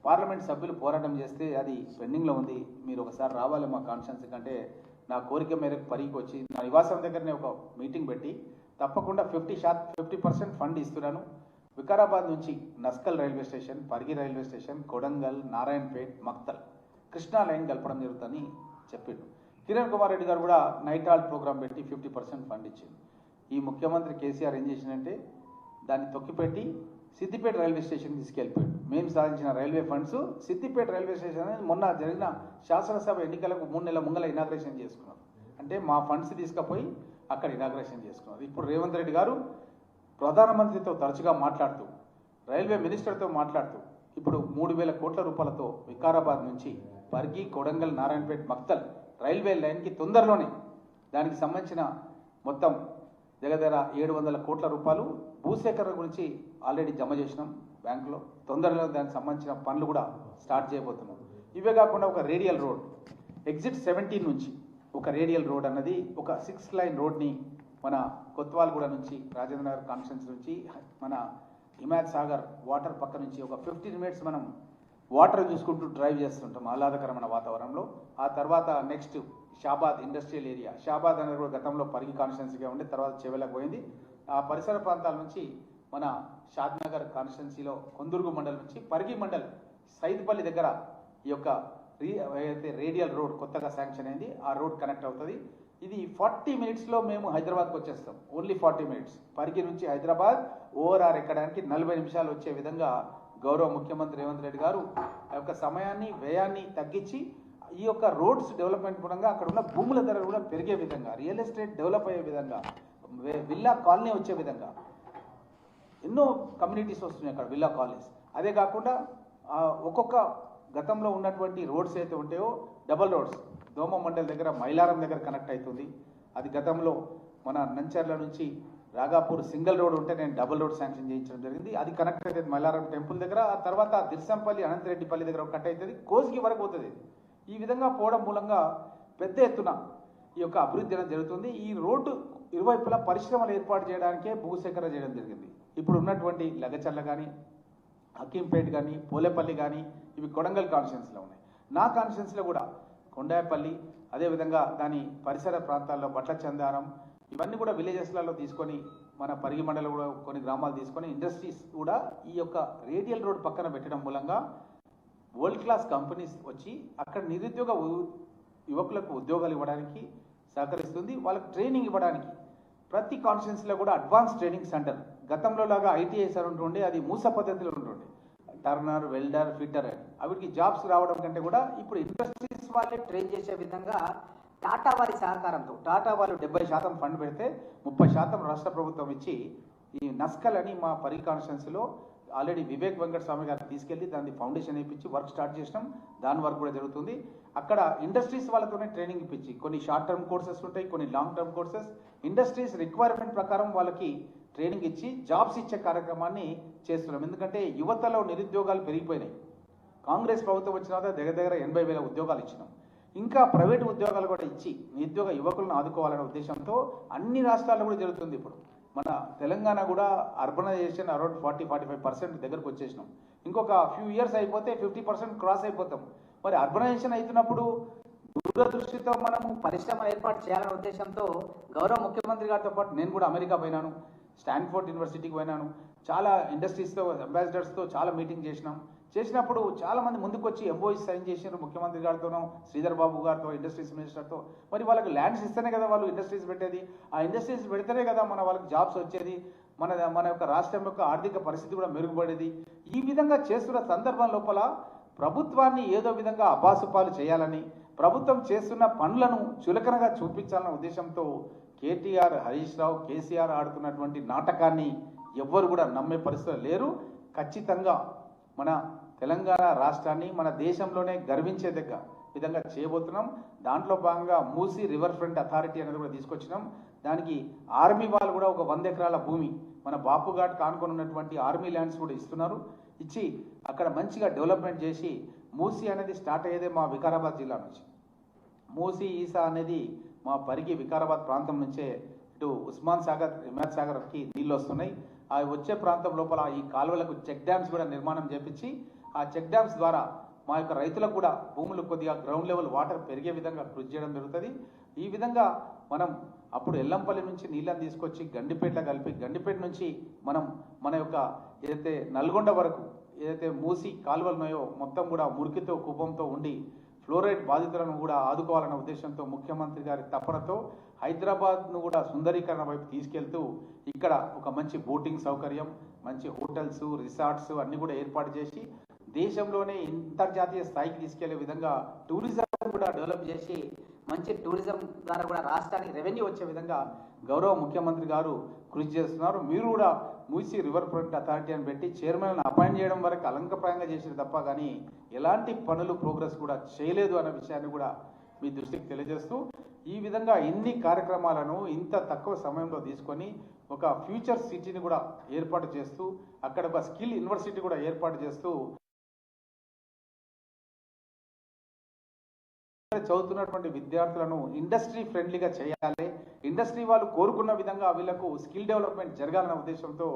పార్లమెంట్ సభ్యులు పోరాటం చేస్తే అది పెండింగ్లో ఉంది, మీరు ఒకసారి రావాలి మా కాన్స్టిట్యున్సీ కంటే నా కోరిక మేరకు పరిగికి వచ్చి నా నివాసం దగ్గరనే ఒక మీటింగ్ పెట్టి తప్పకుండా 50% ఫండ్ ఇస్తున్నాను. వికారాబాద్ నుంచి Naskal railway station, Parigi railway station, Kodangal, Narayanpet, Makthal Krishna line కలపడం జరుగుతుందని చెప్పిండు. కిరణ్ కుమార్ రెడ్డి గారు కూడా నైట్ హాల్ట్ ప్రోగ్రామ్ పెట్టి 50% ఫండ్ ఇచ్చింది. ఈ ముఖ్యమంత్రి కేసీఆర్ ఏం చేసిందంటే దాన్ని తొక్కిపెట్టి సిద్దిపేట రైల్వే స్టేషన్ తీసుకెళ్ళిపోయాడు. మేము సాధించిన railway funds Siddipet railway station అనేది మొన్న జరిగిన శాసనసభ ఎన్నికలకు 3 నెలల ముంగల ఇనాగ్రేషన్ చేసుకున్నారు. అంటే మా ఫండ్స్ తీసుకుపోయి అక్కడ ఇనాగ్రేషన్ చేసుకున్నారు. ఇప్పుడు రేవంత్ రెడ్డి గారు ప్రధానమంత్రితో తరచుగా మాట్లాడుతూ, రైల్వే మినిస్టర్తో మాట్లాడుతూ ఇప్పుడు 3,000 కోట్ల రూపాయలతో వికారాబాద్ నుంచి పరిగి, కొడంగల్, నారాయణపేట్, మక్తల్ రైల్వే లైన్కి తొందరలోనే దానికి సంబంధించిన మొత్తం దగ్గర 700 కోట్ల రూపాయలు భూసేకరణ గురించి ఆల్రెడీ జమ చేసినాం బ్యాంకులో. తొందరలో దానికి సంబంధించిన పనులు కూడా స్టార్ట్ చేయబోతున్నాం. ఇవే కాకుండా ఒక రేడియల్ రోడ్ ఎగ్జిట్ 17 నుంచి ఒక రేడియల్ రోడ్ అన్నది ఒక 6 లైన్ రోడ్ని మన కొత్వాల్గూడ నుంచి, రాజేంద్ర నగర్ కాన్స్టిట్యున్సీ నుంచి మన హిమాయత్ సాగర్ వాటర్ పక్క నుంచి ఒక 15 మినిట్స్ మనం వాటర్ చూసుకుంటూ డ్రైవ్ చేస్తుంటాం ఆహ్లాదకరమైన వాతావరణంలో. ఆ తర్వాత next Shabad industrial area, Shabad అనేది కూడా గతంలో పరిగి కాన్స్టిట్యున్సీగా ఉండి తర్వాత చెవెలకు పోయింది. ఆ పరిసర ప్రాంతాల నుంచి మన షాద్నగర్ కాన్స్టిట్యున్సీలో కొందుర్గు మండలం నుంచి పరిగి మండల్ సైద్పల్లి దగ్గర ఈ యొక్క ఏదైతే రేడియల్ రోడ్ కొత్తగా శాంక్షన్ అయింది ఆ రోడ్ కనెక్ట్ అవుతుంది. ఇది 40 మినిట్స్లో మేము హైదరాబాద్కి వచ్చేస్తాం. Only 40 minutes. పరిగి నుంచి హైదరాబాద్ ఓఆర్ఆర్ ఎక్కడానికి 40 నిమిషాలు వచ్చే విధంగా గౌరవ ముఖ్యమంత్రి రేవంత్ రెడ్డి గారు ఆ యొక్క సమయాన్ని వ్యయాన్ని తగ్గించి ఈ యొక్క రోడ్స్ డెవలప్మెంట్ పరంగా అక్కడ ఉన్న భూముల ధర కూడా పెరిగే విధంగా, రియల్ ఎస్టేట్ డెవలప్ అయ్యే విధంగా, విల్లా కాలనీ వచ్చే విధంగా ఎన్నో కమ్యూనిటీస్ వస్తున్నాయి అక్కడ విల్లా కాలనీస్. అదే కాకుండా ఒక్కొక్క గతంలో ఉన్నటువంటి రోడ్స్ అయితే ఉంటాయో డబల్ రోడ్స్, దోమ మండల్ దగ్గర మైలారం దగ్గర కనెక్ట్ అవుతుంది. అది గతంలో మన నంచర్ల నుంచి రాగాపూర్ సింగిల్ రోడ్ ఉంటే నేను డబుల్ రోడ్ శాంక్షన్ చేయించడం జరిగింది. అది కనెక్ట్ అవుతుంది మైలారం టెంపుల్ దగ్గర. ఆ తర్వాత దిర్సంపల్లి అనంతరెడ్డిపల్లి దగ్గర కట్ అవుతుంది, కోస్గి వరకు పోతుంది. ఈ విధంగా పోవడం మూలంగా పెద్ద ఎత్తున ఈ యొక్క అభివృద్ధి అనేది జరుగుతుంది. ఈ రోడ్డు ఇరువైపులా పరిశ్రమలు ఏర్పాటు చేయడానికే భూసేకరణ చేయడం జరిగింది. ఇప్పుడు ఉన్నటువంటి లగచర్ల కానీ, హకీంపేట్ కానీ, పోలేపల్లి కానీ ఇవి కొడంగల్ కాన్స్టిట్యున్సీలో ఉన్నాయి. నా కాన్స్టిట్యున్సీలో కూడా కొండాయపల్లి, అదేవిధంగా దాని పరిసర ప్రాంతాల్లో బట్లచందారం ఇవన్నీ కూడా విలేజెస్లలో తీసుకొని మన పరిగి మండలం కూడా కొన్ని గ్రామాలు తీసుకొని ఇండస్ట్రీస్ కూడా ఈ యొక్క రేడియల్ రోడ్ పక్కన పెట్టడం మూలంగా వరల్డ్ క్లాస్ కంపెనీస్ వచ్చి అక్కడ నిరుద్యోగ యువకులకు ఉద్యోగాలు ఇవ్వడానికి సహకరిస్తుంది. వాళ్ళకి ట్రైనింగ్ ఇవ్వడానికి ప్రతి కాన్స్టిట్యున్సీలో కూడా అడ్వాన్స్ ట్రైనింగ్ సెంటర్, గతంలో లాగా ఐటీఐ సార్ ఉంటుండే, అది మూస పద్ధతిలో ఉంటుండే, టర్నర్, వెల్డర్, ఫిట్టర్ అని. అవిటికి జాబ్స్ రావడం కంటే కూడా ఇప్పుడు ఇండస్ట్రీస్ వాళ్ళే ట్రైన్ చేసే విధంగా టాటా వారి సహకారంతో, టాటా వాళ్ళు 70% ఫండ్ పెడితే 30% రాష్ట్ర ప్రభుత్వం ఇచ్చి ఈ నస్కల్ అని మా పరి కాన్స్టిట్యున్సీలో ఆల్రెడీ వివేక్ వెంకట స్వామి గారిని తీసుకెళ్లి దాన్ని ఫౌండేషన్ ఇప్పించి వర్క్ స్టార్ట్ చేసినాం. దాని వర్క్ కూడా జరుగుతుంది. అక్కడ ఇండస్ట్రీస్ వాళ్ళతోనే ట్రైనింగ్ ఇప్పించి కొన్ని షార్ట్ టర్మ్ కోర్సెస్ ఉంటాయి, కొన్ని long term courses, industries requirement ప్రకారం వాళ్ళకి ట్రైనింగ్ ఇచ్చి జాబ్స్ ఇచ్చే కార్యక్రమాన్ని చేస్తున్నాం. ఎందుకంటే యువతలో నిరుద్యోగాలు పెరిగిపోయినాయి. కాంగ్రెస్ ప్రభుత్వం వచ్చిన తర్వాత దగ్గర 80,000 ఉద్యోగాలు ఇచ్చినాం. ఇంకా ప్రైవేట్ ఉద్యోగాలు కూడా ఇచ్చి నిరుద్యోగ యువకులను ఆదుకోవాలనే ఉద్దేశంతో అన్ని రాష్ట్రాల్లో కూడా జరుగుతుంది. ఇప్పుడు మన తెలంగాణ కూడా అర్బనైజేషన్ అరౌండ్ 40-45% దగ్గరకు వచ్చేసినాం. ఇంకొక ఫ్యూ ఇయర్స్ అయిపోతే 50% క్రాస్ అయిపోతాం. మరి అర్బనైజేషన్ అవుతున్నప్పుడు దూరదృష్టితో మనము పరిశ్రమ ఏర్పాటు చేయాలనే ఉద్దేశంతో గౌరవ ముఖ్యమంత్రి గారితో పాటు నేను కూడా అమెరికా పోయినాను, స్టాన్ఫోర్డ్ యూనివర్సిటీకి పోయినాను, చాలా ఇండస్ట్రీస్తో అంబాసిడర్స్తో చాలా మీటింగ్ చేసినప్పుడు చాలా మంది ముందుకు వచ్చి ఎంఓఈస్ సైన్ చేసినారు ముఖ్యమంత్రి గారితోనూ, శ్రీధర్ బాబు గారితో, ఇండస్ట్రీస్ మినిస్టర్తో. మరి వాళ్ళకి ల్యాండ్స్ ఇస్తేనే కదా వాళ్ళు ఇండస్ట్రీస్ పెట్టేది, ఆ ఇండస్ట్రీస్ పెడితేనే కదా వాళ్ళకి జాబ్స్ వచ్చేది, మన యొక్క రాష్ట్రం యొక్క ఆర్థిక పరిస్థితి కూడా మెరుగుపడేది. ఈ విధంగా చేస్తున్న సందర్భం లోపల ప్రభుత్వాన్ని ఏదో విధంగా అబాసుపాలు చేయాలని, ప్రభుత్వం చేస్తున్న పనులను చులకనగా చూపించాలన్న ఉద్దేశంతో కేటీఆర్, హరీష్ రావు, కేసీఆర్ ఆడుతున్నటువంటి నాటకాన్ని ఎవ్వరు కూడా నమ్మే పరిస్థితులు లేరు. ఖచ్చితంగా మన తెలంగాణ రాష్ట్రాన్ని మన దేశంలోనే గర్వించే విధంగా చేయబోతున్నాం. దాంట్లో భాగంగా మూసీ రివర్ ఫ్రంట్ అథారిటీ అనేది కూడా తీసుకొచ్చినాం. దానికి ఆర్మీ వాళ్ళు కూడా ఒక 100 ఎకరాల భూమి మన బాపుఘాట్ కానుకొని ఉన్నటువంటి ఆర్మీ ల్యాండ్స్ కూడా ఇస్తున్నారు. ఇచ్చి అక్కడ మంచిగా డెవలప్మెంట్ చేసి మూసీ అనేది స్టార్ట్ అయ్యేదే మా వికారాబాద్ జిల్లా నుంచి. మూసీ ఈసా అనేది మా పరిగి వికారాబాద్ ప్రాంతం నుంచే ఇటు ఉస్మాన్ సాగర్, హిమాయత్ సాగర్కి నీళ్ళు వస్తున్నాయి. ఆ వచ్చే ప్రాంతం లోపల ఈ కాలువలకు చెక్ డ్యామ్స్ కూడా నిర్మాణం చేపించి ఆ చెక్ డ్యామ్స్ ద్వారా మా యొక్క రైతులకు కూడా భూములు కొద్దిగా గ్రౌండ్ లెవెల్ వాటర్ పెరిగే విధంగా కృషి చేయడం జరుగుతుంది. ఈ విధంగా మనం అప్పుడు ఎల్లంపల్లి నుంచి నీళ్ళని తీసుకొచ్చి గండిపేటలో కలిపి, గండిపేట నుంచి మనం మన యొక్క ఏదైతే నల్గొండ వరకు ఏదైతే మూసి కాలువలు ఉన్నాయో మొత్తం కూడా మురికితో కూపంతో ఉండి ఫ్లోరైడ్ బాధితులను కూడా ఆదుకోవాలన్న ఉద్దేశంతో ముఖ్యమంత్రి గారి తపనతో హైదరాబాద్ను కూడా సుందరీకరణ వైపు తీసుకెళ్తూ ఇక్కడ ఒక మంచి బోటింగ్ సౌకర్యం, మంచి హోటల్స్, రిసార్ట్స్ అన్ని కూడా ఏర్పాటు చేసి దేశంలోనే అంతర్జాతీయ స్థాయికి తీసుకెళ్లే విధంగా టూరిజం కూడా డెవలప్ చేసి మంచి టూరిజం ద్వారా కూడా రాష్ట్రానికి రెవెన్యూ వచ్చే విధంగా గౌరవ ముఖ్యమంత్రి గారు కృషి చేస్తున్నారు. మీరు కూడా మూసీ రివర్ ఫ్రంట్ అథారిటీ అని పెట్టి చైర్మన్ అపాయింట్ చేయడం వరకు అలంకప్రాయంగా చేసేది తప్ప కానీ ఎలాంటి పనులు ప్రోగ్రెస్ కూడా చేయలేదు అన్న విషయాన్ని కూడా మీ దృష్టికి తెలియజేస్తూ, ఈ విధంగా ఎన్ని కార్యక్రమాలను ఇంత తక్కువ సమయంలో తీసుకొని ఒక ఫ్యూచర్ సిటీని కూడా ఏర్పాటు చేస్తూ అక్కడ ఒక స్కిల్ యూనివర్సిటీ కూడా ఏర్పాటు చేస్తూ చదువుతున్నటువంటి విద్యార్థులను ఇండస్ట్రీ ఫ్రెండ్లీగా చేయాలి, ఇండస్ట్రీ వాళ్ళు కోరుకున్న విధంగా వీళ్లకు స్కిల్ డెవలప్మెంట్ జరగాలన్న ఉద్దేశంతో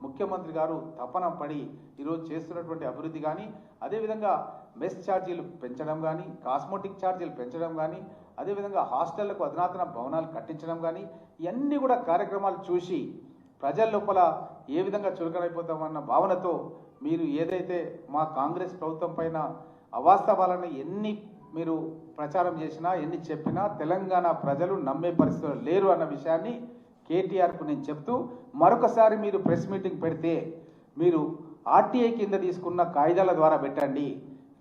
ముఖ్యమంత్రి గారు తపన పడి ఈరోజు చేస్తున్నటువంటి అభివృద్ధి కానీ, అదేవిధంగా మెస్ ఛార్జీలు పెంచడం కానీ, కాస్మోటిక్ ఛార్జీలు పెంచడం కానీ, అదేవిధంగా హాస్టళ్లకు అధునాతన భవనాలు కట్టించడం కానీ, ఇవన్నీ కూడా కార్యక్రమాలు చూసి ప్రజల లోపల ఏ విధంగా చులకనైపోతామన్న భావనతో మీరు ఏదైతే మా కాంగ్రెస్ ప్రభుత్వం పైన అవాస్తవాలను ఎన్ని మీరు ప్రచారం చేసినా ఎన్ని చెప్పినా తెలంగాణ ప్రజలు నమ్మే పరిస్థితులు లేరు అన్న విషయాన్ని కేటీఆర్కు నేను చెప్తూ, మరొకసారి మీరు ప్రెస్ మీటింగ్ పెడితే మీరు ఆర్టీఐ కింద తీసుకున్న కాయిదాల ద్వారా పెట్టండి.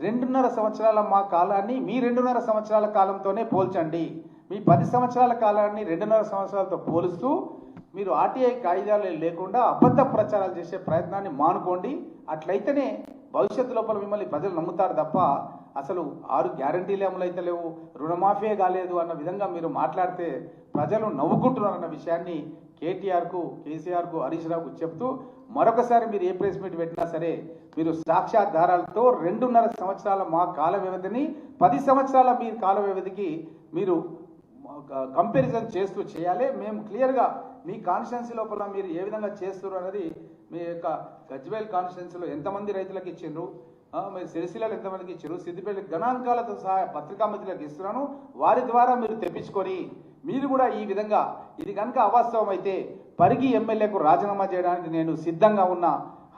2.5 సంవత్సరాల మా కాలాన్ని మీ 2.5 సంవత్సరాల కాలంతోనే పోల్చండి. మీ 10 సంవత్సరాల కాలాన్ని 2.5 సంవత్సరాలతో పోలుస్తూ మీరు ఆర్టీఐ కాయిదాలు లేకుండా అబద్ధ ప్రచారాలు చేసే ప్రయత్నాన్ని మానుకోండి. అట్లయితేనే భవిష్యత్తు లోపల మిమ్మల్ని ప్రజలు నమ్ముతారు తప్ప అసలు 6 గ్యారంటీలు అమలైతే లేవు, రుణమాఫీ కాలేదు అన్న విధంగా మీరు మాట్లాడితే ప్రజలు నవ్వుకుంటున్నారు అన్న విషయాన్ని కేటీఆర్కు, కేసీఆర్కు, హరీష్ రావుకు చెప్తూ, మరొకసారి మీరు ఏ ప్రెస్ మీట్ పెట్టినా సరే మీరు సాక్ష్యాధారాలతో 2.5 సంవత్సరాల మా కాల వ్యవధిని 10 సంవత్సరాల మీ కాల వ్యవధికి మీరు కంపారిజన్ చేస్తూ చేయాలి. మేము క్లియర్గా మీ కాన్స్టిట్యున్సీ లోపల మీరు ఏ విధంగా చేస్తున్నారు అనేది, మీ యొక్క గజ్వేల్ కాన్స్టిట్యున్సీలో ఎంతమంది రైతులకు ఇచ్చిండ్రు, మీరు సిరిసిల్లలో ఎంతమందికి ఇచ్చారు, సిద్దిపేట గణాంకాలతో సహా పత్రికా మంత్రులకు ఇస్తున్నాను, వారి ద్వారా మీరు తెప్పించుకొని మీరు కూడా ఈ విధంగా ఇది కనుక అవాస్తవం అయితే పరిగి ఎమ్మెల్యేకు రాజీనామా చేయడానికి నేను సిద్ధంగా ఉన్న.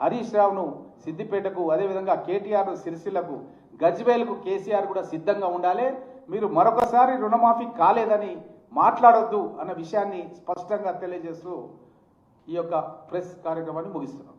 హరీష్ రావును సిద్దిపేటకు, అదేవిధంగా కేటీఆర్ సిరిసిల్లకు, గజ్వేల్కు కేసీఆర్ కూడా సిద్ధంగా ఉండాలి. మీరు మరొకసారి రుణమాఫీ కాలేదని మాట్లాడొద్దు అన్న విషయాన్ని స్పష్టంగా తెలియజేస్తూ ఈ యొక్క ప్రెస్ కార్యక్రమాన్ని ముగిస్తున్నాం.